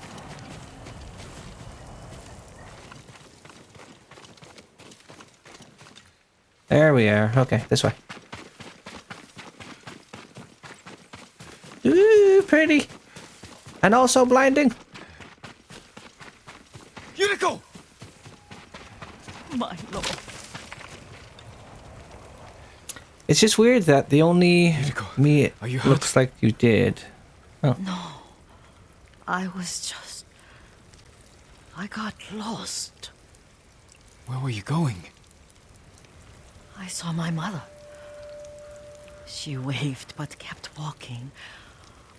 There we are. Okay, this way. Ooh, pretty. And also blinding. Yuriko! My lord. It's just weird that the only Yuriko, me are you hurt? looks like you did. Oh. No. I was just... I got lost. Where were you going? I saw my mother. She waved but kept walking.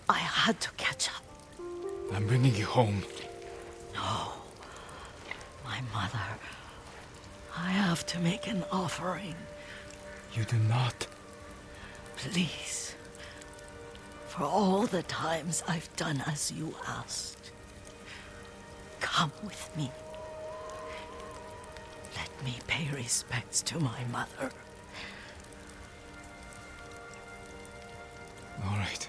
I had to catch up. I'm bringing you home. No. My mother. I have to make an offering. You do not. Please. For all the times I've done as you asked. Come with me. Let me pay respects to my mother. All right.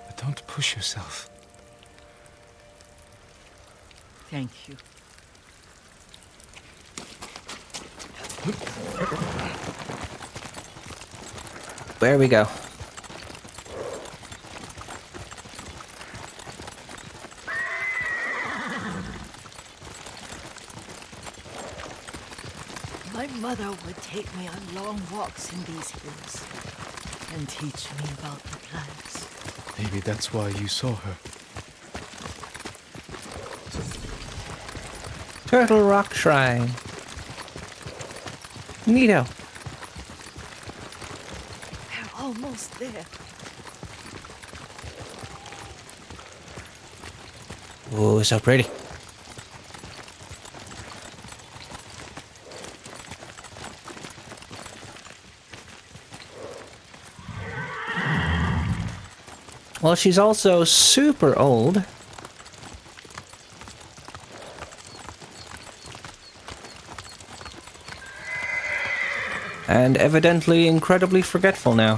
But don't push yourself. Thank you. There we go. My mother would take me on long walks in these hills and teach me about the plants. Maybe that's why you saw her. Turtle Rock Shrine. Neato. We're almost there. Oh, so pretty. Well, she's also super old. And evidently incredibly forgetful now.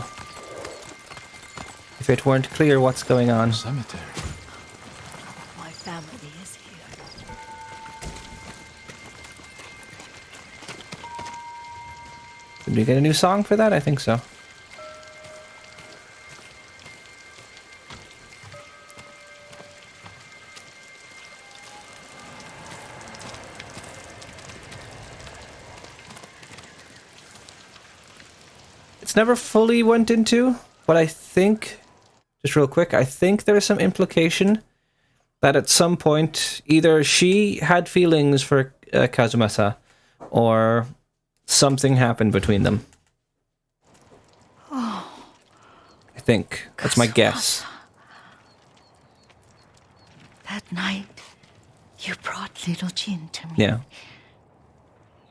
If it weren't clear what's going on. Cemetery. My family is here. Did we get a new song for that? I think so. Never fully went into, but I think, just real quick, I think there's some implication that at some point either she had feelings for Kazumasa or something happened between them. Oh, I think. That's my guess. That night, you brought little Jin to me. Yeah.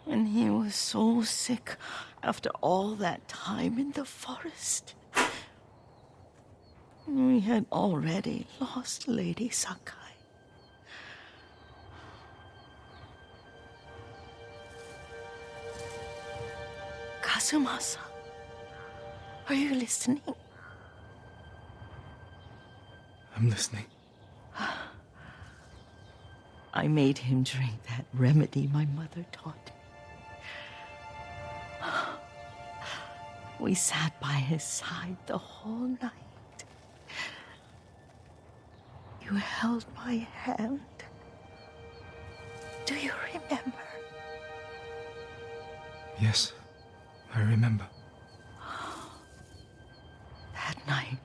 When he was so sick after all that time in the forest. We had already lost Lady Sakai. Kazumasa, are you listening? I'm listening. I made him drink that remedy my mother taught me. We sat by his side the whole night. You held my hand. Do you remember? Yes, I remember. That night,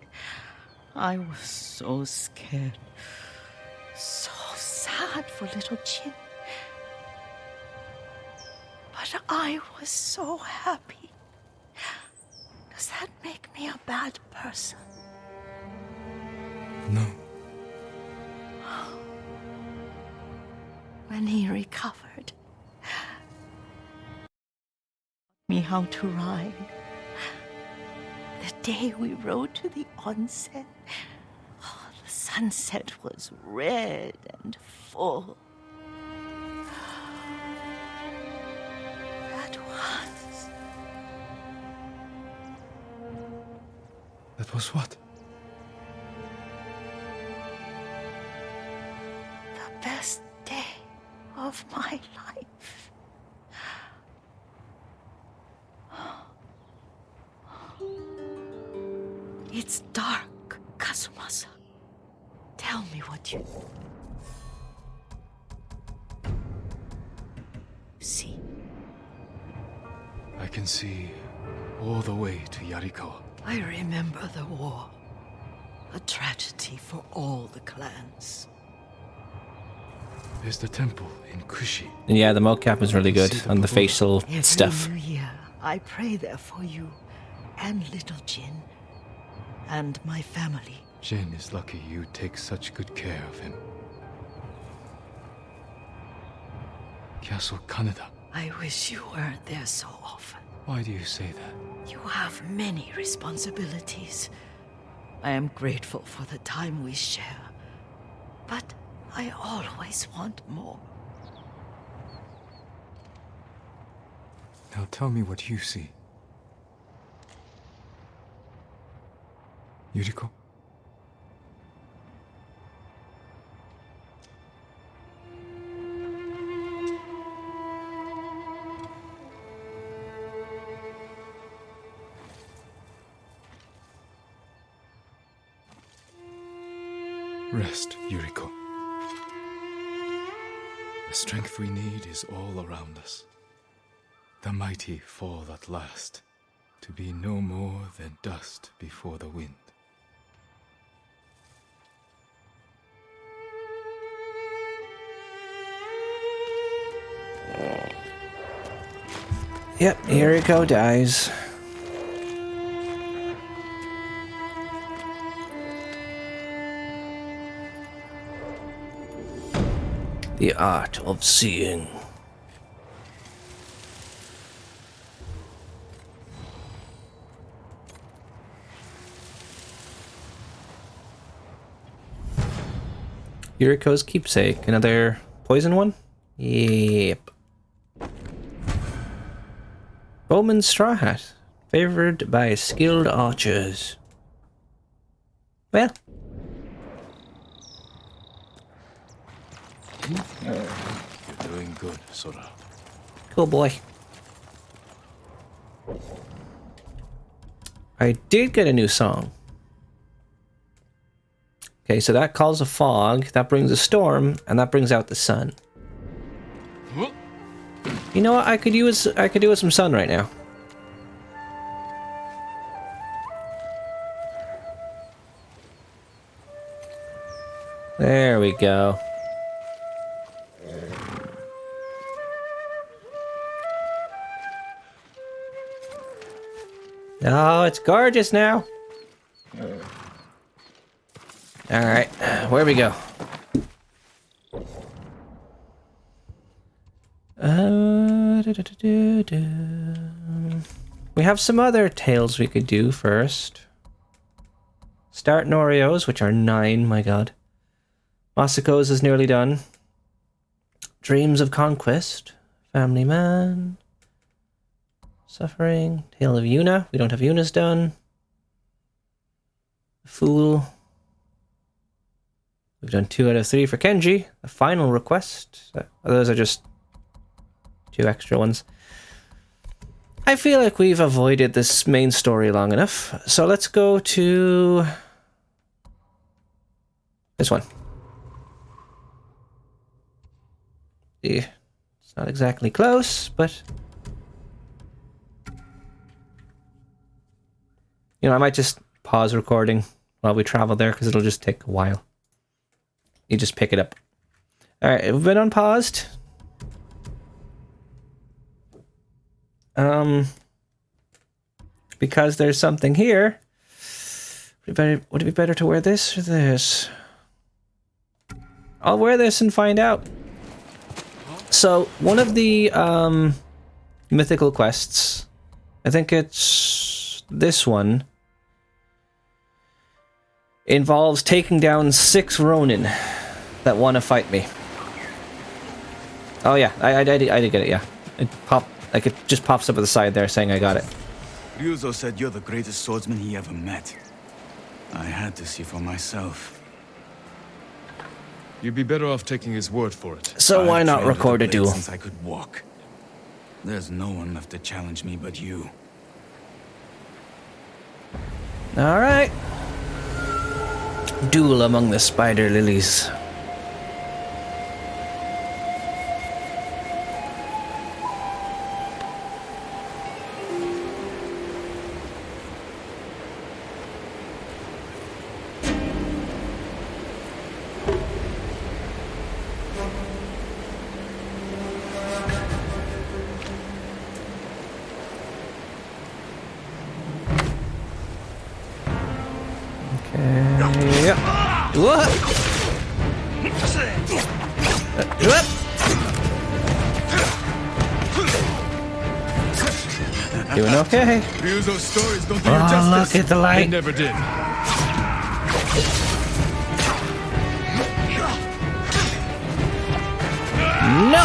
I was so scared. So sad for little Jin. But I was so happy. Does that make me a bad person? No. When he recovered, me how to ride. The day we rode to the onsen, the sunset was red and full. That was what? The best day of my life. It's dark, Kazumasa. Tell me what you see. I can see all the way to Yarikawa. I remember the war. A tragedy for all the clans. There's the temple in Kushi. And yeah, the mocap is really good on the facial Every stuff. New Year, I pray there for you and little Jin and my family. Jin is lucky you take such good care of him. Castle Kaneda. I wish you weren't there so often. Why do you say that? You have many responsibilities. I am grateful for the time we share, but I always want more. Now tell me what you see. Yuriko? Rest, Yuriko. The strength we need is all around us. The mighty fall at last, to be no more than dust before the wind. Yep, Yuriko dies. The art of seeing. Yuriko's keepsake. Another poison one? Yep. Bowman's straw hat. Favored by skilled archers. Well. You're doing good, Sora. Cool boy. I did get a new song. Okay, so that calls a fog, that brings a storm, and that brings out the sun. You know what? I could do with some sun right now. There we go. Oh, it's gorgeous now. Alright, where we go? We have some other tales we could do first. Start Norio's, which are 9, my god. Masiko's is nearly done. Dreams of Conquest. Family Man. Suffering. Tale of Yuna. We don't have Yuna's done. Fool. We've done 2 out of 3 for Kenji. The final request. Those are just 2 extra ones. I feel like we've avoided this main story long enough. So let's go to this one. It's not exactly close, but you know, I might just pause recording while we travel there because it'll just take a while. You just pick it up. Alright, we've been unpaused. Because there's something here. Would it be better to wear this or this? I'll wear this and find out. So, one of the mythical quests, I think it's this one, involves taking down 6 Ronin that want to fight me. Oh yeah, I did get it, yeah. It just pops up at the side there saying I got it. Ryuzo said you're the greatest swordsman he ever met. I had to see for myself. You'd be better off taking his word for it. So why not I've trained record a with the blade duel? Since I could walk. There's no one left to challenge me but you. Alright. Duel among the spider lilies. Doing okay. Ryuzo's stories don't do Oh, you justice. look at the light. They never did. No!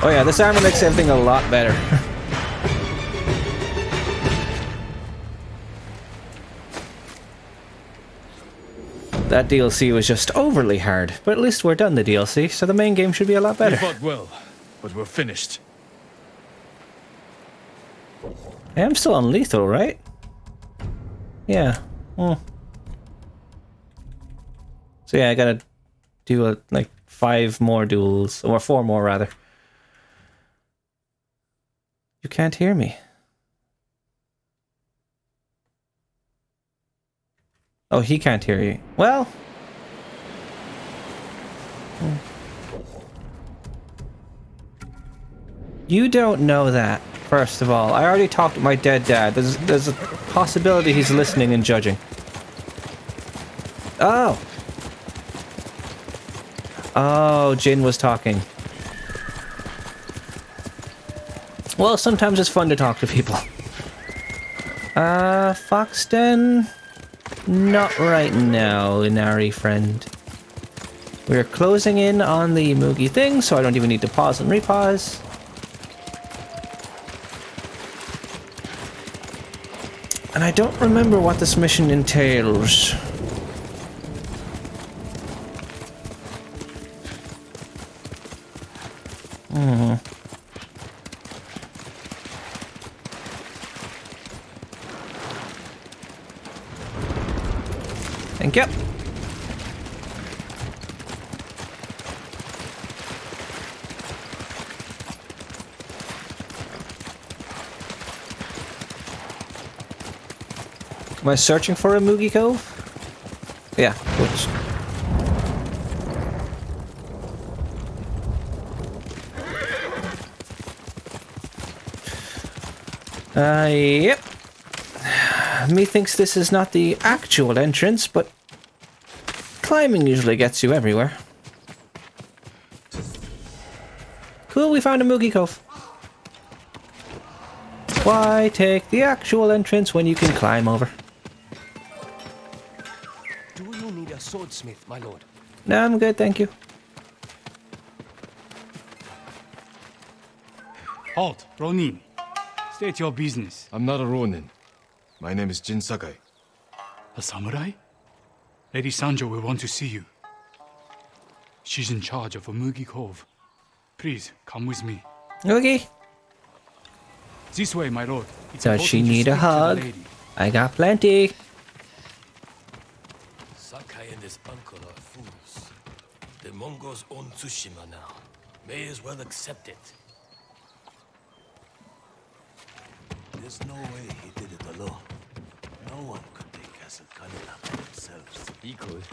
Oh yeah, this armor makes everything a lot better. That DLC was just overly hard, but at least we're done the DLC, so the main game should be a lot We better. fought well, but we're finished. Hey, I'm still on lethal, right? Yeah. So yeah, I gotta do like 5 more duels, or 4 more rather. You can't hear me. Oh, he can't hear you. Well. You don't know that, first of all. I already talked to my dead dad. There's a possibility he's listening and judging. Oh. Oh, Jin was talking. Well, sometimes it's fun to talk to people. Foxden? Not right now, Inari friend. We're closing in on the Mugi thing, so I don't even need to pause and repause. And I don't remember what this mission entails. Thank you. Am I searching for a Mugi Cove? Yeah. Oops. Yep. Methinks this is not the actual entrance, but climbing usually gets you everywhere. Cool, we found a Moogie Cove. Why take the actual entrance when you can climb over? Do you need a swordsmith, my lord? No, I'm good, thank you. Halt, Ronin. State your business. I'm not a Ronin. My name is Jin Sakai. A samurai? Lady Sanjo will want to see you. She's in charge of Umugi Cove. Please, come with me. Okay. This way, my lord. It's Does she important you need a speak to the hug? lady. I got plenty. Sakai and his uncle are fools. The Mongols own Tsushima now. May as well accept it. There's no way he did it alone. No one could take Castle Kaneda by themselves. He could.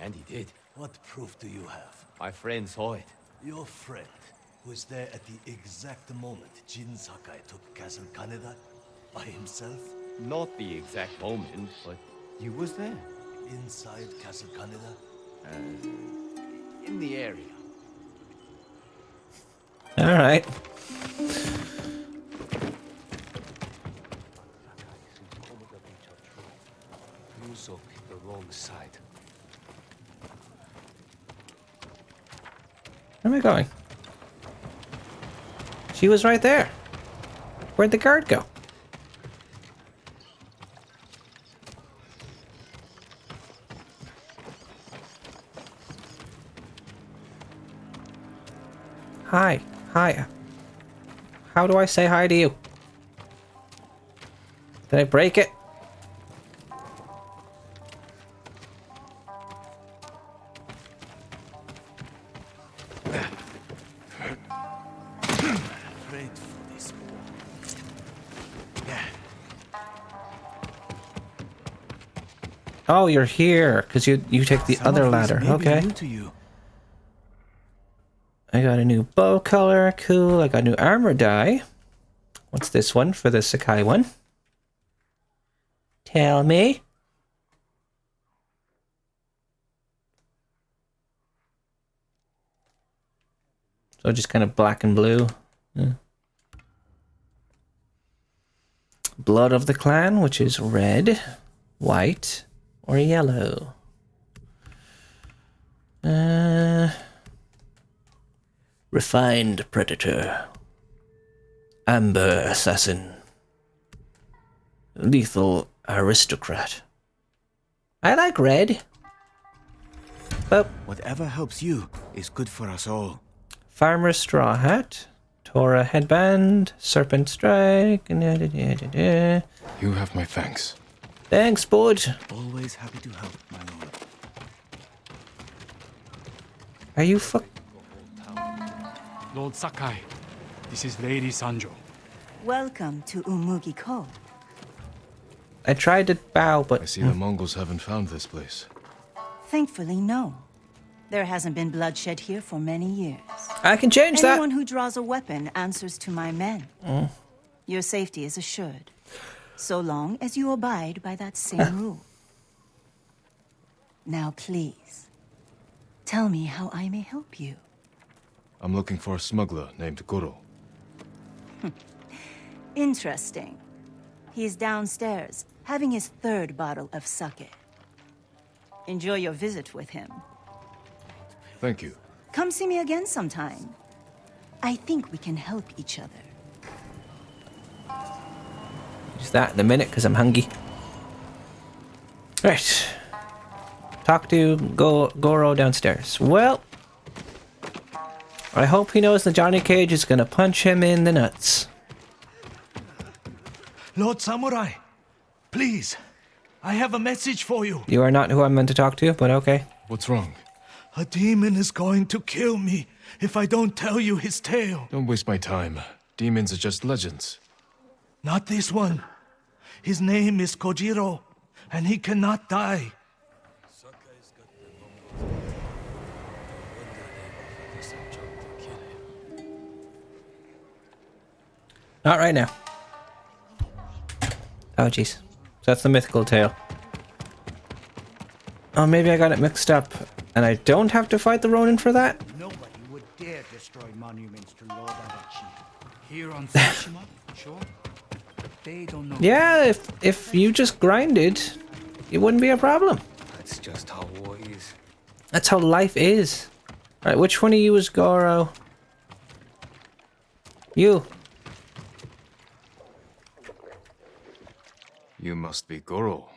And he did. What proof do you have? My friend saw it. Your friend was there at the exact moment Jin Sakai took Castle Kaneda by himself? Not the exact moment, but he was there. Inside Castle Kaneda? In the area. Alright. Muso picked the wrong side. Where am I going? She was right there. Where'd the guard go? Hi. Hi. How do I say hi to you? Did I break it? Prayed for this war. Yeah. Oh, you're here because you take the Some other of these ladder. may be Okay. new to you. I got a new bow color. Cool. I got a new armor die. What's this one for the Sakai one? Tell me. So just kind of black and blue. Yeah. Blood of the clan, which is red, white, or yellow. Refined predator. Amber assassin. Lethal aristocrat. I like red. But Whatever helps you is good for us all. farmer straw hat. Tora headband. Serpent strike. You have my thanks. Thanks, bud. Always happy to help, my lord. Are you fuck? Lord Sakai, this is Lady Sanjo. Welcome to Umugi Cove. I tried to bow, but I see the Mongols haven't found this place. Thankfully, no. There hasn't been bloodshed here for many years. I can change that. Anyone who draws a weapon answers to my men. Your safety is assured, so long as you abide by that same rule. Now, please, tell me how I may help you. I'm looking for a smuggler named Goro. Interesting. He's downstairs, having his third bottle of sake. Enjoy your visit with him. Thank you. Come see me again sometime. I think we can help each other. Use that in a minute because I'm hungry. Right. Talk to Goro downstairs. Well, I hope he knows that Johnny Cage is gonna punch him in the nuts. Lord Samurai, please, I have a message for you. You are not who I'm meant to talk to, but okay. What's wrong? A demon is going to kill me if I don't tell you his tale. Don't waste my time. Demons are just legends. Not this one. His name is Kojiro, and he cannot die. Not right now. Oh, jeez. So that's the mythical tale. Oh, maybe I got it mixed up. And I don't have to fight the Ronin for that? Nobody would dare destroy monuments to Lord Adachi. Here on Tsushima, sure? They don't know. Yeah, if you just grinded, it wouldn't be a problem. That's just how war is. That's how life is. Right, which one of you is Goro? You. You must be Goro.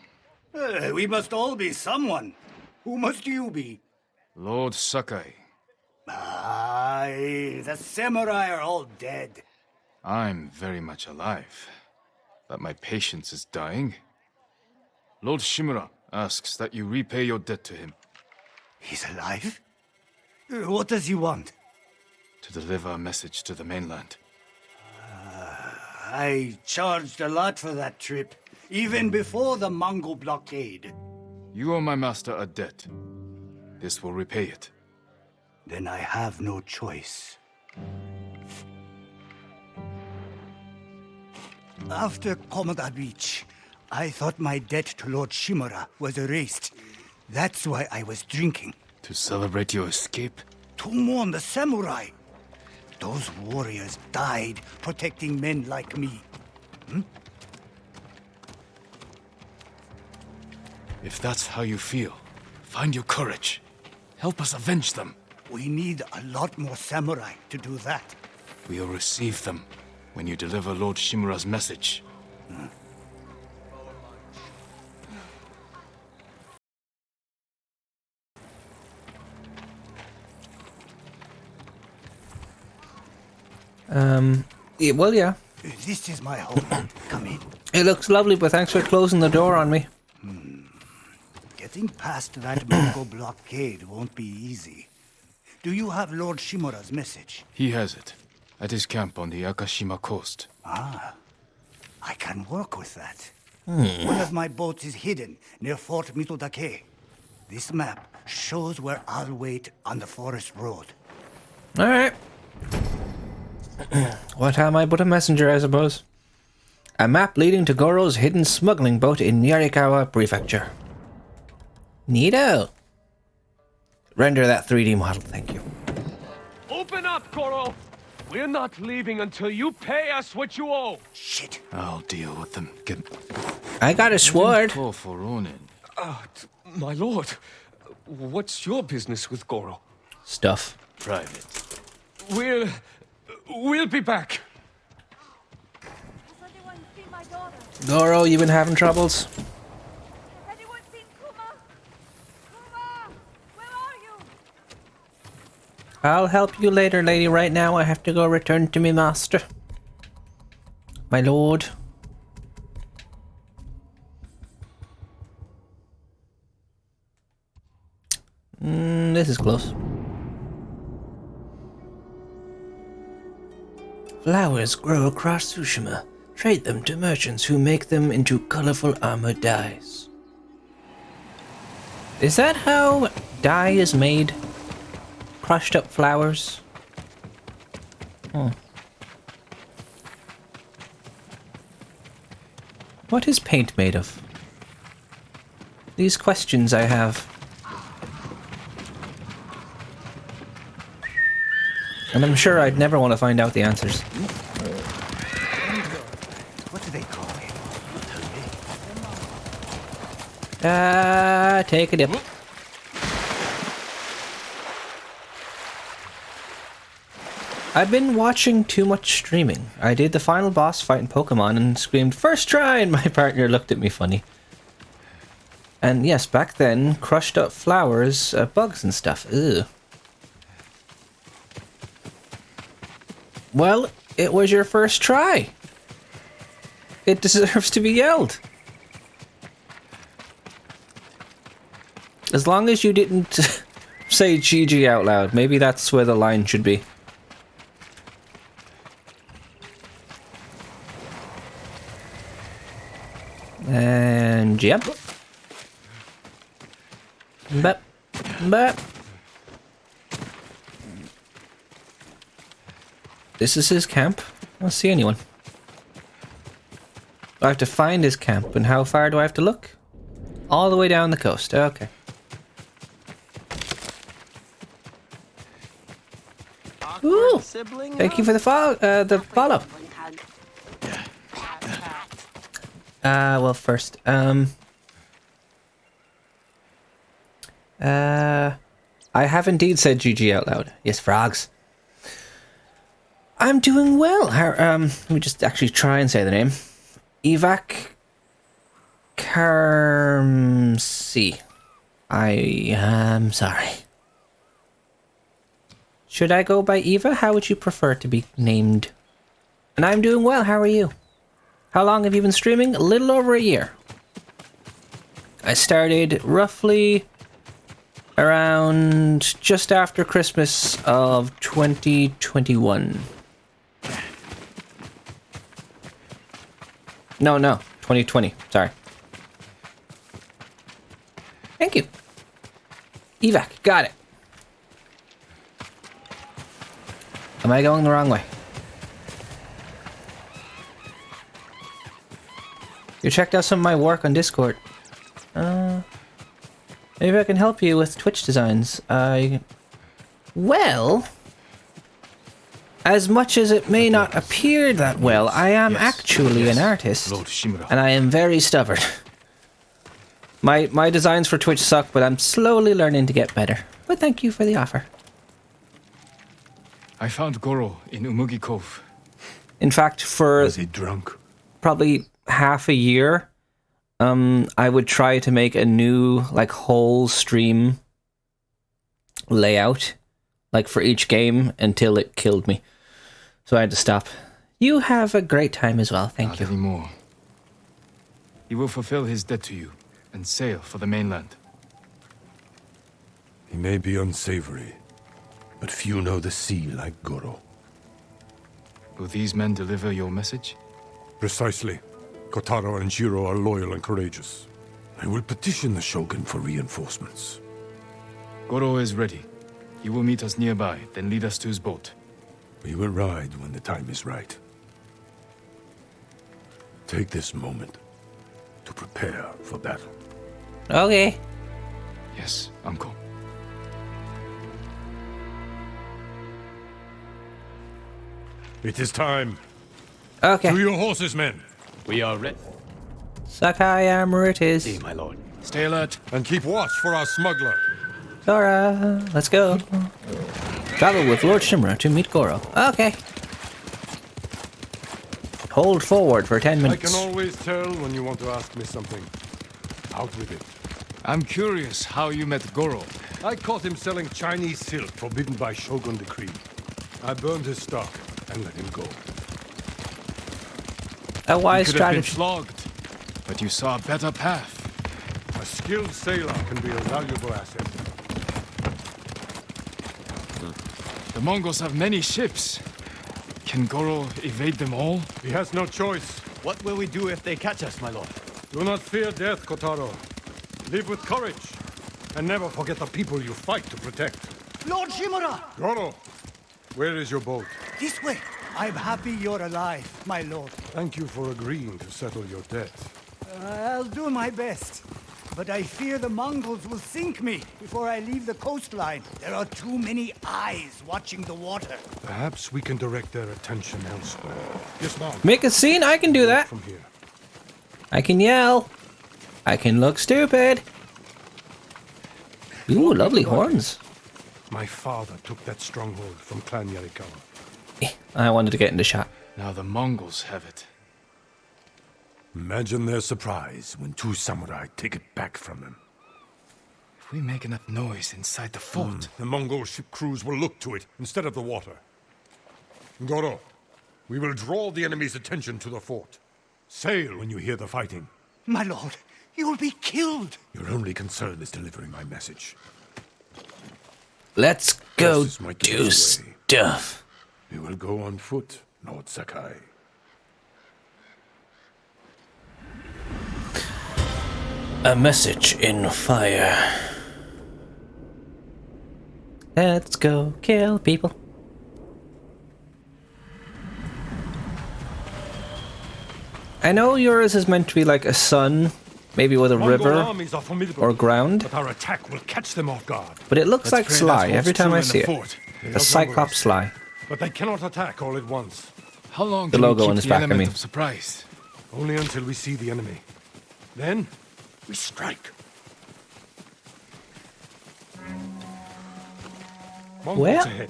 We must all be someone. Who must you be? Lord Sakai. Aye, the samurai are all dead. I'm very much alive, but my patience is dying. Lord Shimura asks that you repay your debt to him. He's alive? What does he want? To deliver a message to the mainland. I charged a lot for that trip, even before the Mongol blockade. You owe my master a debt. This will repay it. Then I have no choice. After Komoda Beach, I thought my debt to Lord Shimura was erased. That's why I was drinking. To celebrate your escape? To mourn the samurai. Those warriors died protecting men like me. If that's how you feel, find your courage. Help us avenge them. We need a lot more samurai to do that. We'll receive them when you deliver Lord Shimura's message. Well, yeah. This is my home. Come in. It looks lovely, but thanks for closing the door on me. Getting past that Mongol blockade won't be easy. Do you have Lord Shimura's message? He has it. At his camp on the Akashima coast. Ah. I can work with that. One of my boats is hidden near Fort Mitodake. This map shows where I'll wait on the forest road. Alright. What am I but a messenger, I suppose? A map leading to Goro's hidden smuggling boat in Yarikawa Prefecture. Neato. Render that 3D model, thank you. Open up, Goro! We're not leaving until you pay us what you owe! Shit! I'll deal with them. I got a sword. Call for Ronin. My lord, what's your business with Goro? Stuff. Private. We'll be back. Has anyone seen my daughter? Goro, you been having troubles? Has anyone seen Kuma? Kuma! Where are you? I'll help you later, lady. Right now, I have to go return to me master. My lord. This is close. Flowers grow across Tsushima. Trade them to merchants who make them into colorful armor dyes. Is that how dye is made? Crushed up flowers? What is paint made of? These questions I have. And I'm sure I'd never want to find out the answers. What do they call it? Take a dip. I've been watching too much streaming. I did the final boss fight in Pokemon and screamed, "First try!" and my partner looked at me funny. And yes, back then, crushed up flowers, bugs and stuff. Ugh. Well, it was your first try. It deserves to be yelled. As long as you didn't say GG out loud. Maybe that's where the line should be. And jump. Bap. Bap. This is his camp. I don't see anyone. I have to find his camp, and how far do I have to look? All the way down the coast. Okay. sibling? Thank you for the follow. Well, first, I have indeed said GG out loud. Yes, frogs. I'm doing well. Let me just actually try and say the name. Evac Carmsey. I am sorry. Should I go by Eva? How would you prefer to be named? And I'm doing well. How are you? How long have you been streaming? A little over a year. I started roughly around just after Christmas of 2021. No, 2020. Sorry. Thank you. Evac, got it. Am I going the wrong way? You checked out some of my work on Discord. Maybe I can help you with Twitch designs. Well, as much as it may not appear that well, I am actually an artist, and I am very stubborn. My designs for Twitch suck, but I'm slowly learning to get better. But thank you for the offer. I found Goro in Umugi Cove. In fact, for Was he drunk? probably half a year, I would try to make a new whole stream layout for each game until it killed me. So I had to stop. You have a great time as well, thank you. Not anymore. He will fulfill his debt to you and sail for the mainland. He may be unsavory, but few know the sea like Goro. Will these men deliver your message? Precisely. Kotaro and Jiro are loyal and courageous. I will petition the Shogun for reinforcements. Goro is ready. He will meet us nearby, then lead us to his boat. We will ride when the time is right. Take this moment to prepare for battle. Okay. Yes, Uncle. It is time. Okay. To your horses, men. We are ready. Sakai armor it is. My lord. Stay alert. And keep watch for our smuggler. Dora, let's go. Travel with Lord Shimura to meet Goro. Okay. Hold forward for 10 I minutes. can always tell when you want to ask me something. Out with it. I'm curious how you met Goro. I caught him selling Chinese silk forbidden by Shogun decree. I burned his stock and let him go. A wise You could have been strategy. flogged, but you saw a better path. A skilled sailor can be a valuable asset. The Mongols have many ships. Can Goro evade them all? He has no choice. What will we do if they catch us, my lord? Do not fear death, Kotaro. Live with courage. And never forget the people you fight to protect. Lord Shimura! Goro, where is your boat? This way. I'm happy you're alive, my lord. Thank you for agreeing to settle your debt. I'll do my best. But I fear the Mongols will sink me before I leave the coastline. There are too many eyes watching the water. Perhaps we can direct their attention elsewhere. Dismount. Make a scene? I can do that. From here. I can yell. I can look stupid. Ooh, lovely horns. My father took that stronghold from Clan Yarikawa. I wanted to get into shot. Now the Mongols have it. Imagine their surprise when two samurai take it back from them. If we make enough noise inside the fort... The Mongol ship crews will look to it instead of the water. Goro, we will draw the enemy's attention to the fort. Sail when you hear the fighting. My lord, you'll be killed. Your only concern is delivering my message. Let's go Horses might get do us away. stuff. We will go on foot, Lord Sakai. A message in fire. Let's go kill people. I know yours is meant to be like a sun, maybe with a river armies are formidable, or ground, but our attack will catch them off guard. but it looks like pray Sly that's every what's time true I in the see it. fort. The Cyclops Sly. but they cannot attack all at once. How long The do logo we on keep his the back, I element mean. of surprise? Only until we see the enemy. Then, we strike. Mongols Well. ahead.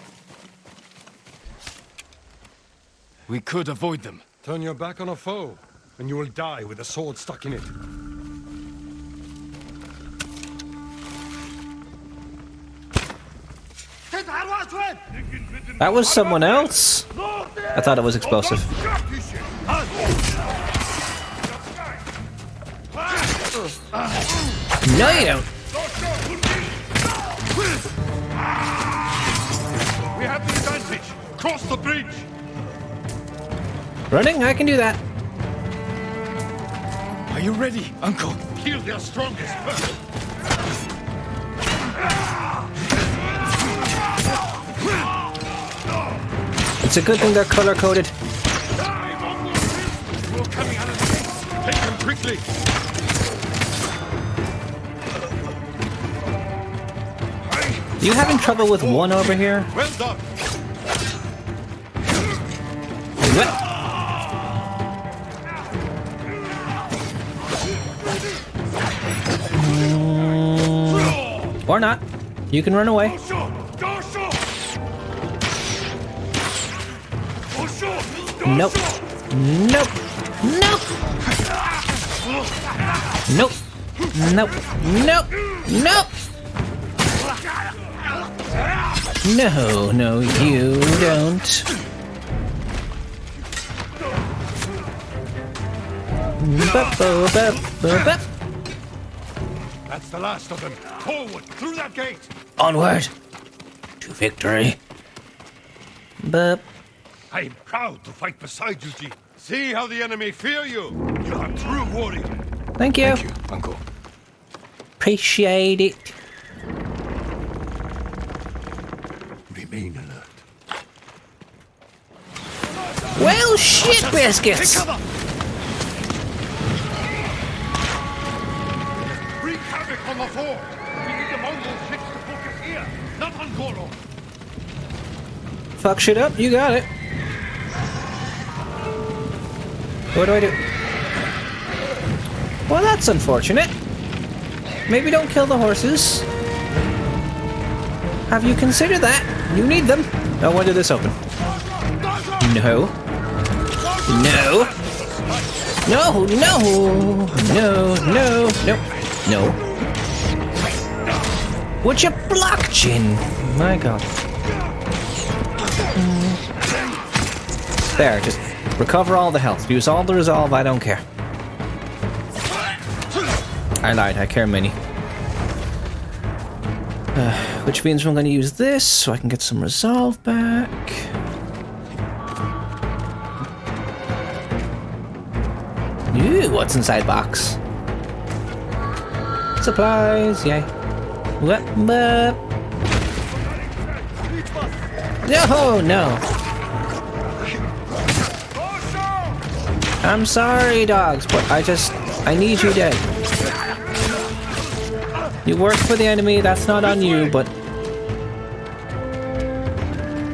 We could avoid them. Turn your back on a foe, and you will die with a sword stuck in it. That was someone else. I thought it was explosive. No, you don't. We have the advantage. Cross the bridge. Running? I can do that. Are you ready, Uncle? Kill their strongest first. It's a good thing they're color-coded. We're coming out of the gates. Take them quickly. You having trouble with one over here? Well done. What? Or not. You can run away. Nope. Nope. Nope. Nope. Nope. Nope. Nope. No, no, you don't. That's the last of them. Forward, through that gate. Onward to victory. Bup. I am proud to fight beside you, Ji. See how the enemy fear you. You are a true warrior. Thank you. Thank you, Uncle. Appreciate it. Remain alert. Well, shit, biscuits. Wreak havoc on the fort. We need the Mongol ships to focus here, not on Goro. Fuck shit up. You got it. What do I do? Well, that's unfortunate. Maybe don't kill the horses. Have you considered that? You need them. Oh, when did this open? No. No. No, no. No, no, no. No. Would you block, Jin? My god. There, just recover all the health. Use all the resolve, I don't care. I lied, I care many. Which means I'm going to use this so I can get some resolve back. Ooh, what's inside box? Supplies, yay. What? No, no. I'm sorry, dogs, but I need you dead. You work for the enemy, that's not on you, but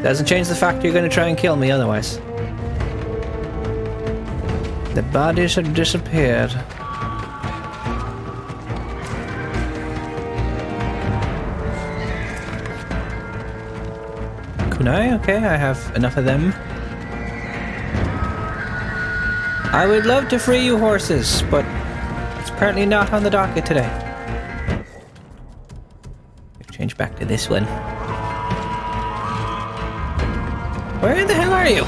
doesn't change the fact you're gonna try and kill me otherwise. The bodies have disappeared. Kunai? Okay, I have enough of them. I would love to free you horses, but it's apparently not on the docket today. Change back to this one. Where the hell are you?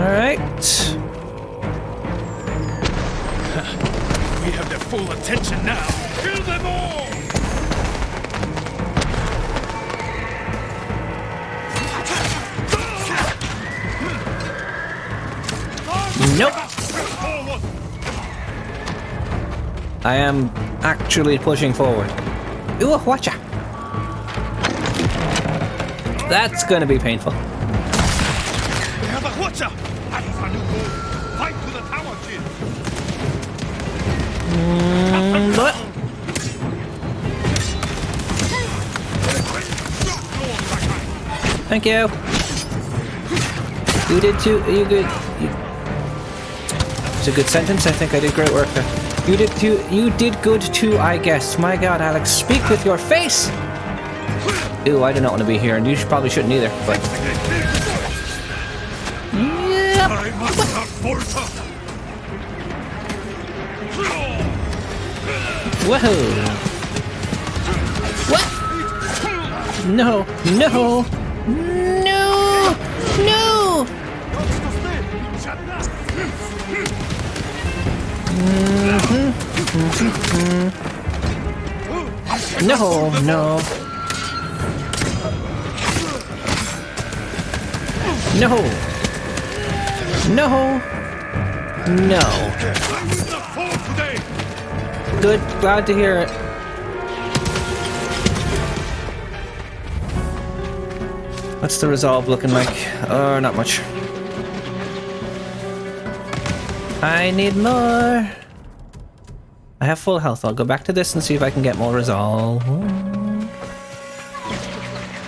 Alright. We have their full attention now. Kill them all! Nope. I am actually pushing forward. Ooh, watcha. That's gonna be painful. We have a watcher! That is our new goal. Fight to the tower, Jin. What? Thank you. You did too. You good. It's a good sentence. I think I did great work there. You did too. You did good too, I guess. My God, Alex, speak with your face. Ooh, I do not want to be here, and you probably shouldn't either. But yep. Whoa! What? No! No! No! No! No! No! No! No! No! Good, glad to hear it. What's the resolve looking like? Oh, not much. I need more. I have full health. I'll go back to this and see if I can get more resolve.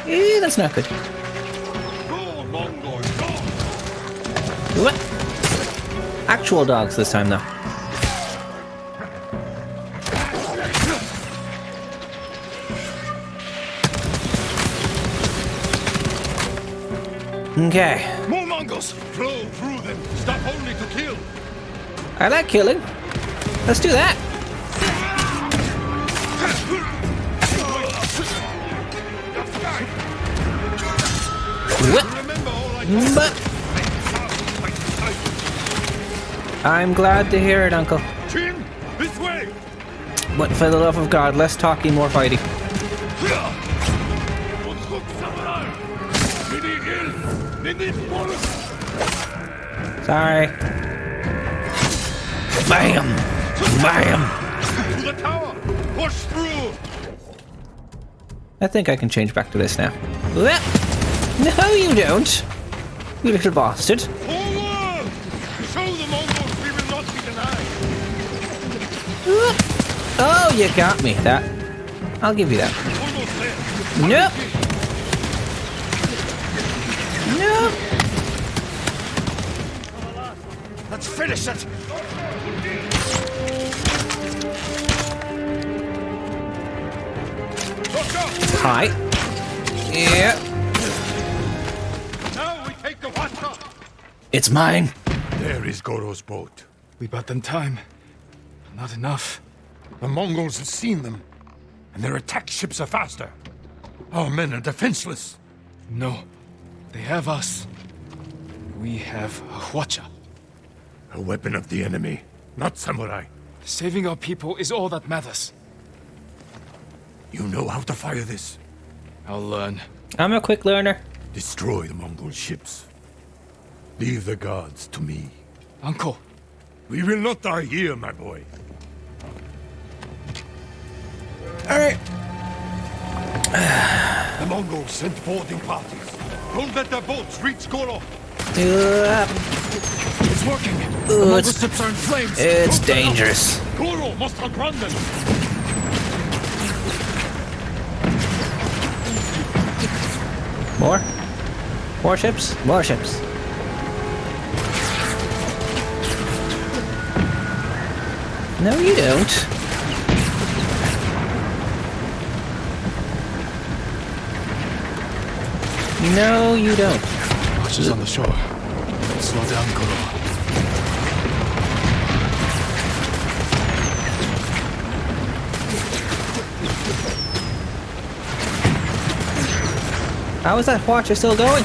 That's not good. What? Actual dogs this time, though. Okay. More Mongols! Flow through them! Stop only to kill! I like killing. Let's do that. What? But I'm glad to hear it, Uncle. Jin, this way! But for the love of God, less talking, more fighting. Sorry. Bam! Bam! To the tower! Push through! I think I can change back to this now. Well, no, you don't. You little bastard. Forward! Show the Mongols we will not be denied! Oh, you got me. That. I'll give you that. Nope. Nope. Let's finish it! Hi. Yeah. Now we take the water! It's mine. There is Goro's boat. We bought them time. Not enough. The Mongols have seen them, and their attack ships are faster. Our men are defenseless. No. They have us. We have a Hwacha. A weapon of the enemy, not samurai. Saving our people is all that matters. You know how to fire this. I'll learn. I'm a quick learner. Destroy the Mongol ships. Leave the gods to me. Uncle. We will not die here, my boy. Alright. The Mongols sent boarding parties. Don't let their boats reach Goro. It's working. The Mongol ships are in flames. It's dangerous. Goro must outrun them. More? More ships? More ships. No, you don't. No, you don't. Watches on the shore. Slow down, Goro. How is that watcher still going?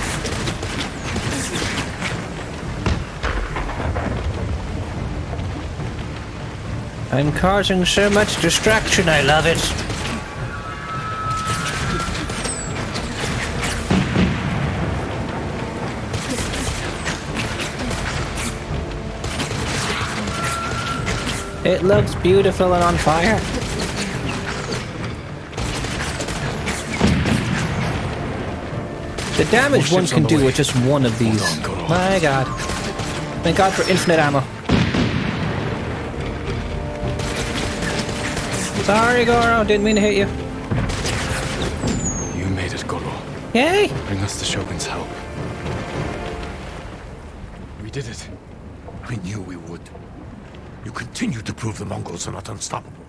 I'm causing so much distraction, I love it. It looks beautiful and on fire. The damage one can do with just one of these. My God. Thank God for infinite ammo. Sorry, Goro. Didn't mean to hit you. You made it, Goro. Yay! Bring us the Shogun's help. We did it. We knew we would. You continue to prove the Mongols are not unstoppable.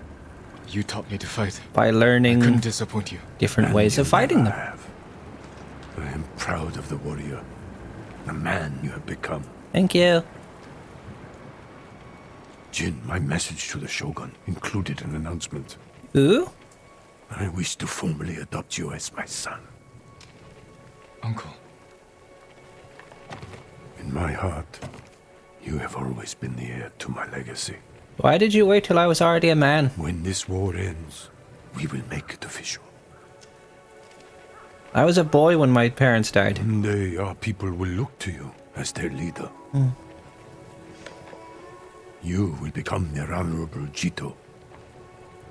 You taught me to fight. By learning I couldn't disappoint you. different ways of fighting them. I am proud of the warrior, the man you have become. Thank you. Jin, my message to the Shogun included an announcement. Ooh? I wish to formally adopt you as my son. Uncle. In my heart, you have always been the heir to my legacy. Why did you wait till I was already a man? When this war ends, we will make it official. I was a boy when my parents died. One day our people will look to you as their leader. You will become their honorable Jito.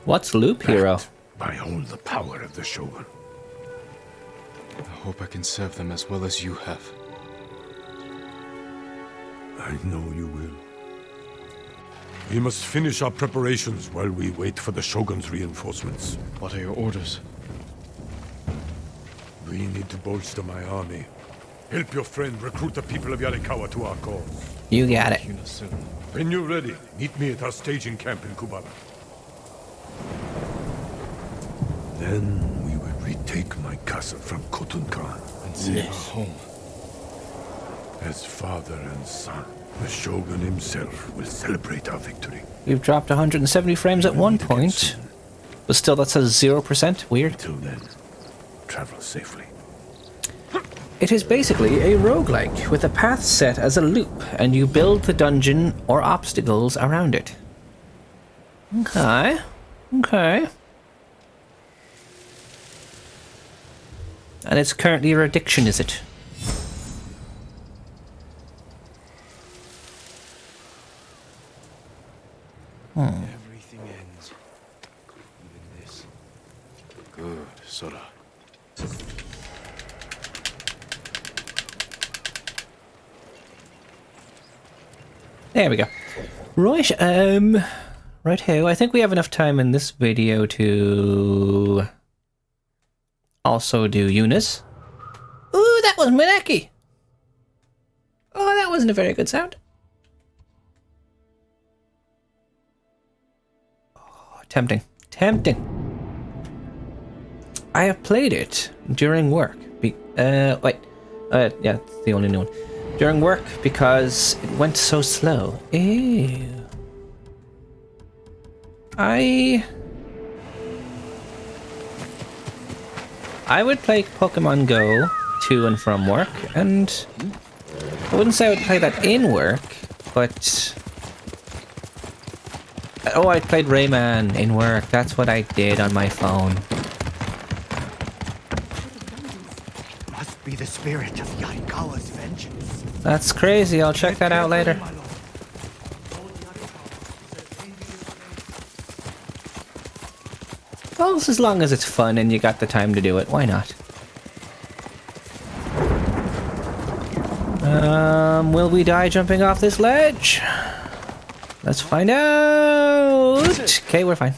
What's Loop Hero? By all the power of the Shogun. I hope I can serve them as well as you have. I know you will. We must finish our preparations while we wait for the Shogun's reinforcements. What are your orders? We need to bolster my army. Help your friend recruit the people of Yarikawa to our cause. You got it. When you're ready, meet me at our staging camp in Kubara. Then we will retake my castle from Khotun Khan. And save our home. As father and son, the Shogun himself will celebrate our victory. We've dropped 170 frames at one point. But still, that says 0%. Weird. Till then, travel safely. It is basically a roguelike, with a path set as a loop, and you build the dungeon or obstacles around it. Okay. Okay. And it's currently your addiction, is it? Everything ends. Even this. Good, Sora. There we go. Right, right here. I think we have enough time in this video to also do Eunice. Ooh, that was Minaki! Oh, that wasn't a very good sound. Oh, tempting. Tempting. I have played it during work. Yeah, it's the only new one. During work because it went so slow. Ew. I would play Pokemon Go to and from work, and I wouldn't say I would play that in work, but... Oh, I played Rayman in work. That's what I did on my phone. Must be the spirit of Yarikawa's vengeance. That's crazy. I'll check that out later. Well, as long as it's fun and you got the time to do it, why not? Will we die jumping off this ledge? Let's find out. Okay, we're fine.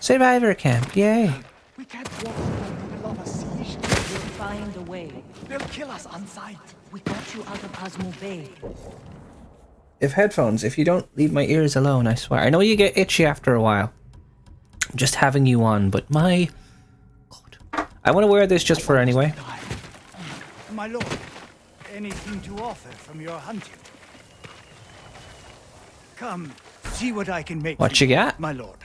Survivor camp, yay. We can't walk through the middle of a siege. We'll find a way. They'll kill us on sight. We got you out of Asmo Bay. If you don't leave my ears alone, I swear. I know you get itchy after a while. Just having you on, but my... God. I want to wear this just for anyway. My lord, anything to offer from your hunting? Come, see what I can make. What you got? My lord.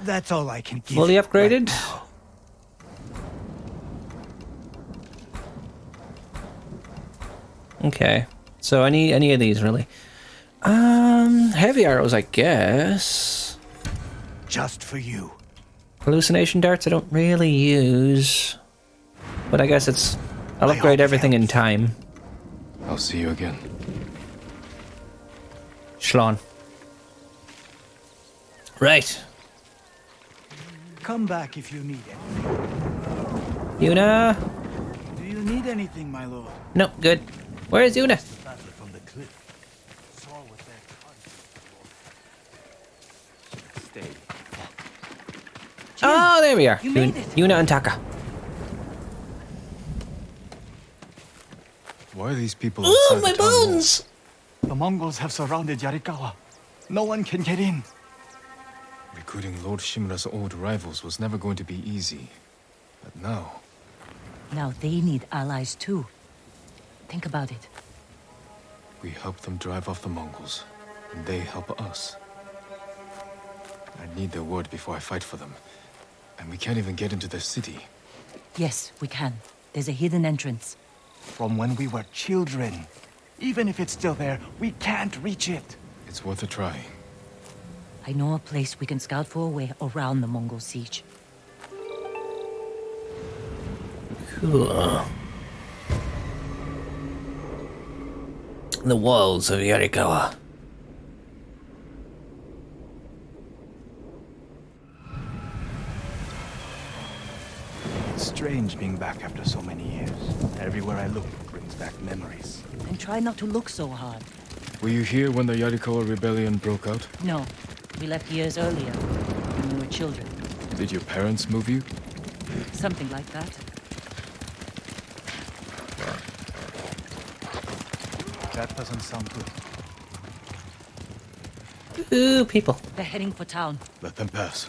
That's all I can give. Fully upgraded? Okay. So any of these really. Heavy arrows, I guess. Just for you. Hallucination darts I don't really use. But I guess it's... I'll upgrade everything in time. I'll see you again. Schlon. Right. Come back if you need anything. Yuna? Do you need anything, my lord? No, good. Where is Yuna? From the cliff. Stay. Oh, there we are. You made it. Yuna and Taka. Why are these people Ooh, outside my the town wall? bones! The Mongols have surrounded Yarikawa. No one can get in. Recruiting Lord Shimura's old rivals was never going to be easy. But now... Now they need allies too. Think about it. we help them drive off the Mongols, and they help us. I need their word before I fight for them. And we can't even get into their city. Yes, we can. There's a hidden entrance. From when we were children. Even if it's still there, we can't reach it. It's worth a try. I know a place we can scout for a way around the Mongol siege. Cool. The walls of Yarikawa. It's strange being back after so many years. Everywhere I look brings back memories. And try not to look so hard. Were you here when the Yarikawa rebellion broke out? No, we left years earlier, when we were children. Did your parents move you? Something like that. That doesn't sound good. Ooh, people. They're heading for town. Let them pass.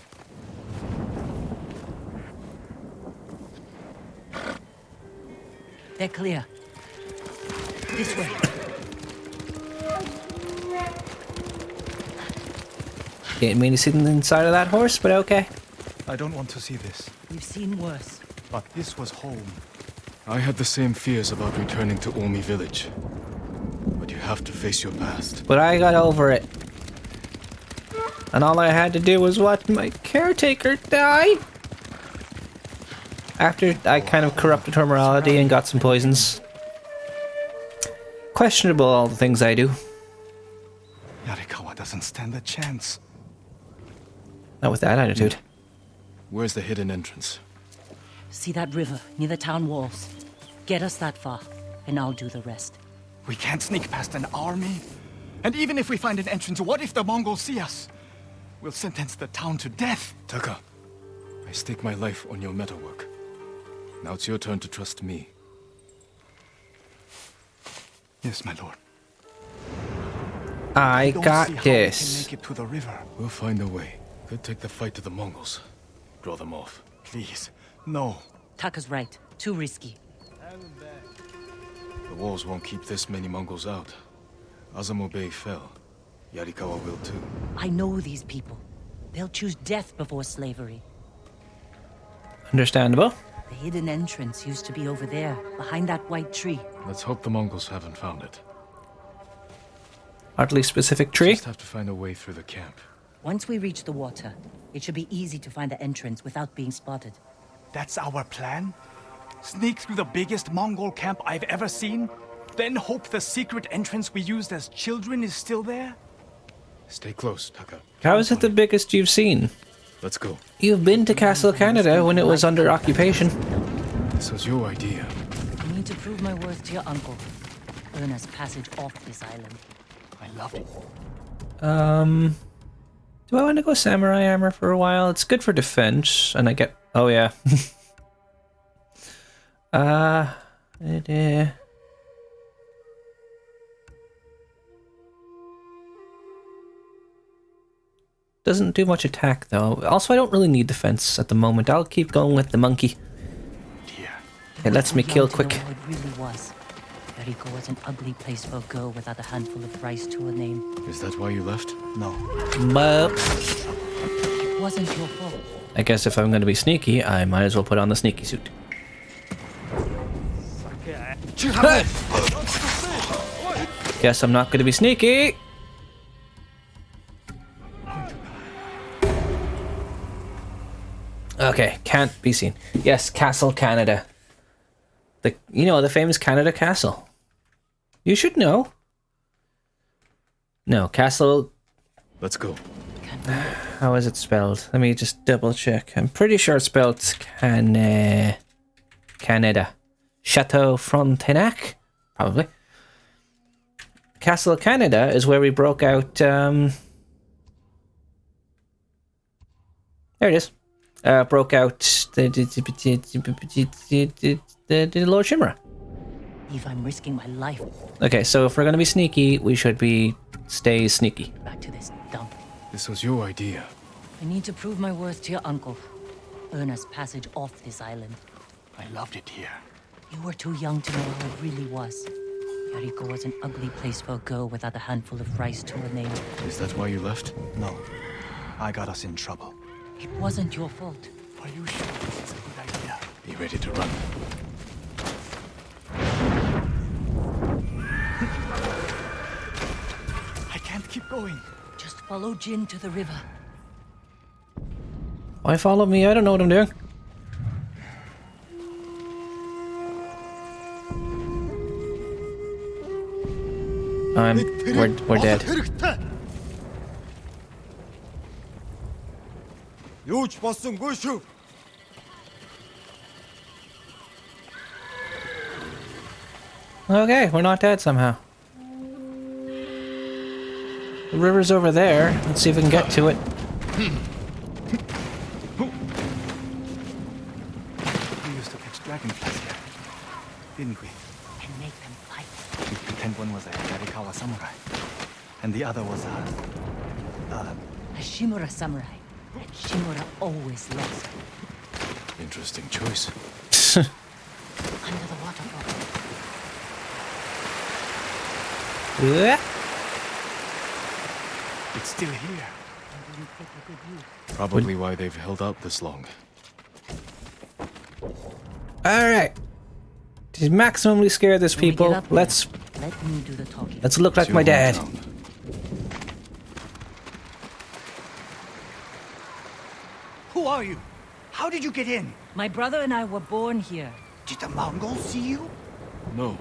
They're clear. This way. Didn't mean to sit inside of that horse, but okay. I don't want to see this. We've seen worse. But this was home. I had the same fears about returning to Omi village. But you have to face your past. But I got over it. And all I had to do was watch my caretaker die. After I kind of corrupted her morality and got some poisons. Questionable, all the things I do. Yarikawa doesn't stand a chance. Not with that attitude. Where's the hidden entrance? See that river near the town walls? Get us that far, and I'll do the rest. We can't sneak past an army. And even if we find an entrance, what if the Mongols see us? We'll sentence the town to death. Taka, I stake my life on your metalwork. Now it's your turn to trust me. Yes, my lord. I don't got see how we can this. make it to the river. We'll find a way. Could take the fight to the Mongols. Draw them off. Please, no. Taka's right. Too risky. The walls won't keep this many Mongols out. Azamo Bay fell. Yarikawa will too. I know these people. They'll choose death before slavery. Understandable. The hidden entrance used to be over there, behind that white tree. Let's hope the Mongols haven't found it. Oddly specific tree. Just have to find a way through the camp. Once we reach the water, it should be easy to find the entrance without being spotted. That's our plan? Sneak through the biggest Mongol camp I've ever seen? Then hope the secret entrance we used as children is still there? Stay close, Taka. How is it the biggest you've seen? Let's go. You've been to Castle Canada when it was under occupation. This was your idea. I need to prove my worth to your uncle. Earn us passage off this island. I love it. Do I want to go samurai armor for a while? It's good for defense, and I get... Oh, yeah. Doesn't do much attack, though. Also, I don't really need defense at the moment. I'll keep going with the monkey. It lets me kill quick. It really was. Yariko was an ugly place for a girl without a handful of rice to her name. Is that why you left? No. But It wasn't your fault. I guess if I'm going to be sneaky, I might as well put on the sneaky suit. Guess I'm not going to be sneaky. Okay, can't be seen. Yes, Castle Canada. The famous Canada Castle. You should know. No, Castle. Let's go. How is it spelled? Let me just double check. I'm pretty sure it's spelled Canada. Chateau Frontenac? Probably. Castle Canada is where we broke out. There it is. Broke out the Lord Shimura. If I'm risking my life. Okay, so if we're gonna be sneaky, we should stay sneaky. Back to this dump. This was your idea. I need to prove my worth to your uncle. Earn us passage off this island. I loved it here. You were too young to know how it really was. Yariko was an ugly place for a girl without a handful of rice to her name. Is that why you left? No. I got us in trouble. It wasn't your fault. Are you sure this is a good idea? Be ready to run. I can't keep going. Just follow Jin to the river. Why follow me? I don't know what I'm doing. We're dead. Okay, we're not dead somehow. The river's over there. Let's see if we can get to it. We used to catch dragonflies here, didn't we? And make them fight. We pretend one was a Yarikawa samurai, and the other was a Shimura samurai. And Shimura always lost. Interesting choice. Under the waterfall. Yeah. It's still here. Probably why they've held out this long. Alright. To maximally scare this people, let's Let me do the talking. let's look like my dad. Who are you? How did you get in? My brother and I were born here. Did the Mongols see you? No,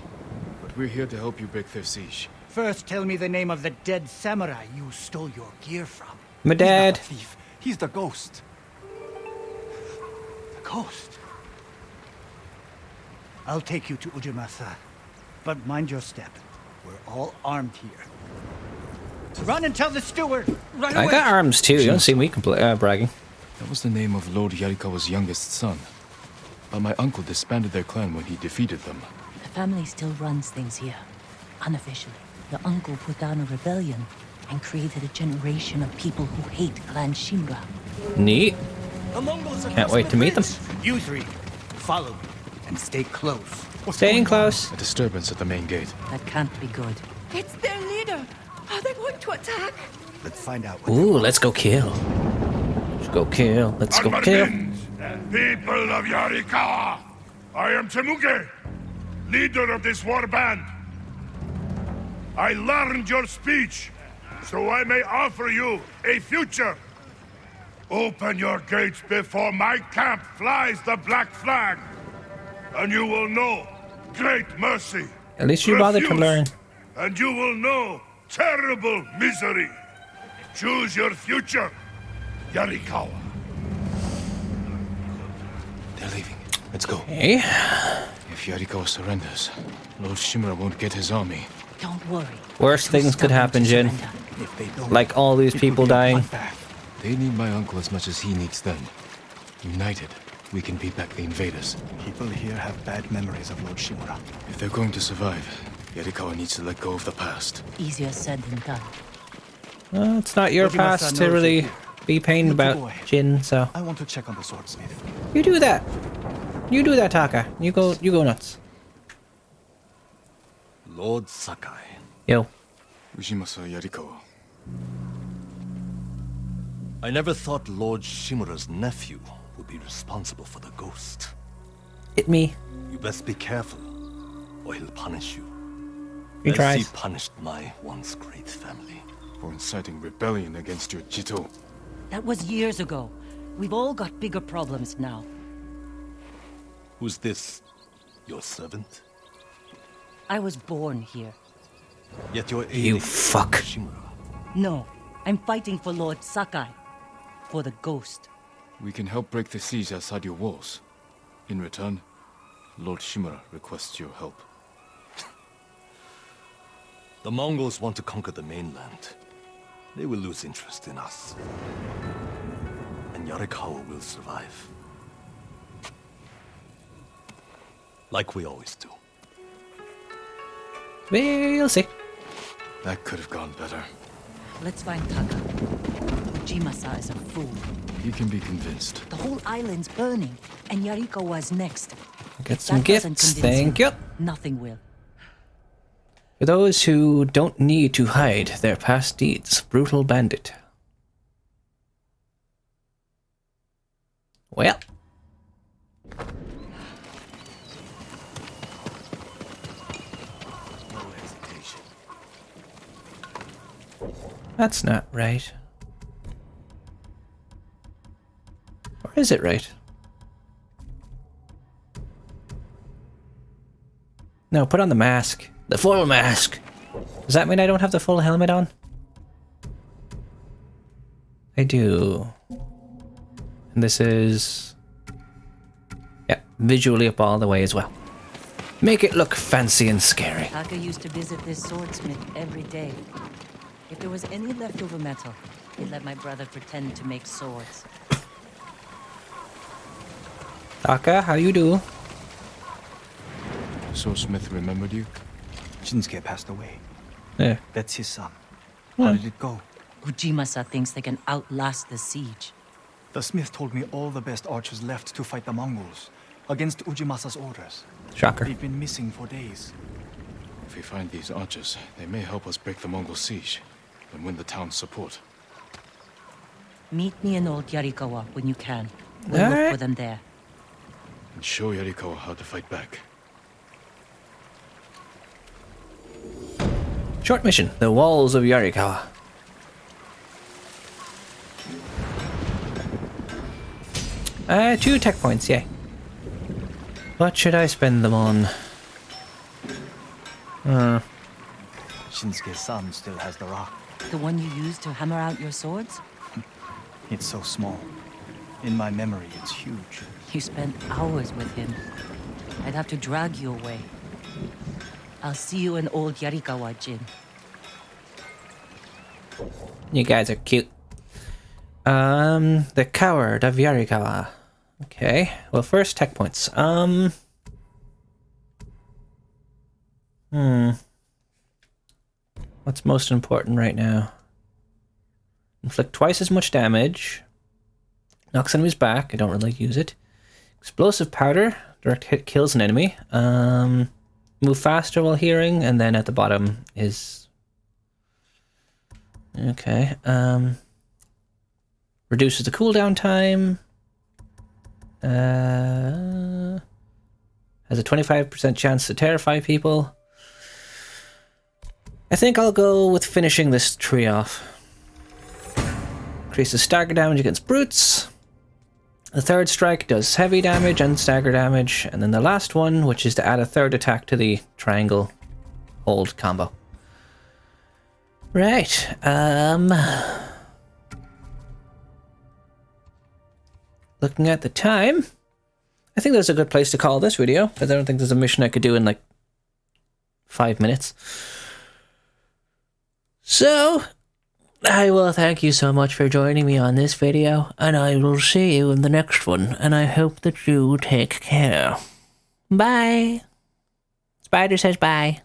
but we're here to help you break their siege. First, tell me the name of the dead samurai you stole your gear from. My dad. He's not a thief. He's the ghost. The ghost. I'll take you to Ujimasa, but mind your step. We're all armed here. Run and tell the steward. Run away. I got arms too. You don't see me bragging. That was the name of Lord Yarikawa's youngest son. But my uncle disbanded their clan when he defeated them. The family still runs things here. Unofficially. Your uncle put down a rebellion and created a generation of people who hate Clan Shimura. Neat. Can't wait to meet them. You three, follow me and stay close. Staying close. A disturbance at the main gate. That can't be good. It's their leader. Are they going to attack? Let's find out what Ooh, let's go kill. Let's go kill. Let's go kill. People of Yarikawa, I am Temuge, leader of this war band. I learned your speech, so I may offer you a future. Open your gates before my camp flies the black flag, and you will know great mercy. At least you bothered to learn. And you will know terrible misery. Choose your future, Yarikawa. They're leaving. Let's go. Hey. If Yarikawa surrenders, Lord Shimura won't get his army. Don't worry. Worse things could happen, Jin. If they don't, Like all these people dying. They need my uncle as much as he needs them. United, we can beat back the invaders. People here have bad memories of Lord Shimura. If they're going to survive, Yarikawa needs to let go of the past. Easier said than done. Well, it's not your past to really be pained about, Jin, so. I want to check on the swordsmith. You do that. You do that, Taka. You go nuts. Lord Sakai. Yo. Ujimasa Yarikawa. I never thought Lord Shimura's nephew would be responsible for the ghost. Hit me. You best be careful, or he'll punish you. He As tries. he punished my once great family. For inciting rebellion against your Jito. That was years ago. We've all got bigger problems now. Who's this? Your servant? I was born here. Yet you're You aiding fuck. Shimura. No, I'm fighting for Lord Sakai. For the ghost. We can help break the siege outside your walls. In return, Lord Shimura requests your help. The Mongols want to conquer the mainland. They will lose interest in us. And Yarikawa will survive. Like we always do. We'll see. That could have gone better. Let's find Taka. Ujimasa is a fool. He can be convinced. The whole island's burning, and Yarikawa's next. Get some That doesn't gifts, convince thank him. you. Nothing will. For those who don't need to hide their past deeds, brutal bandit. Well. No hesitation. That's not right. Or is it right? No, put on the mask. The full mask! Does that mean I don't have the full helmet on? I do. And this is... yeah, visually up all the way as well. Make it look fancy and scary. Taka used to visit this swordsmith every day. If there was any leftover metal, he'd let my brother pretend to make swords. Taka, how you do? Swordsmith remembered you? Shinsuke passed away. Yeah. That's his son. Hmm. How did it go? Ujimasa thinks they can outlast the siege. The smith told me all the best archers left to fight the Mongols against Ujimasa's orders. Shocker. They've been missing for days. If we find these archers, they may help us break the Mongol siege and win the town's support. Meet me in Old Yarikawa when you can. We'll All look right. for them there. And show Yarikawa how to fight back. Short mission, the walls of Yarikawa. Two tech points, yay. What should I spend them on? Shinsuke's son still has the rock. The one you used to hammer out your swords? It's so small. In my memory, it's huge. You spent hours with him. I'd have to drag you away. I'll see you in Old Yarikawa, Jin. You guys are cute. The Coward of Yarikawa. Okay, well first tech points. What's most important right now? Inflict twice as much damage. Knocks enemies back, I don't really use it. Explosive powder, direct hit kills an enemy. Move faster while healing, and then at the bottom is... okay, reduces the cooldown time. Has a 25% chance to terrify people. I think I'll go with finishing this tree off. Increases stagger damage against brutes. The third strike does heavy damage and stagger damage. And then the last one, which is to add a third attack to the triangle hold combo. Right, looking at the time, I think that's a good place to call this video, because I don't think there's a mission I could do in like 5 minutes. So, I will thank you so much for joining me on this video, and I will see you in the next one, and I hope that you take care. Bye! Spider says bye.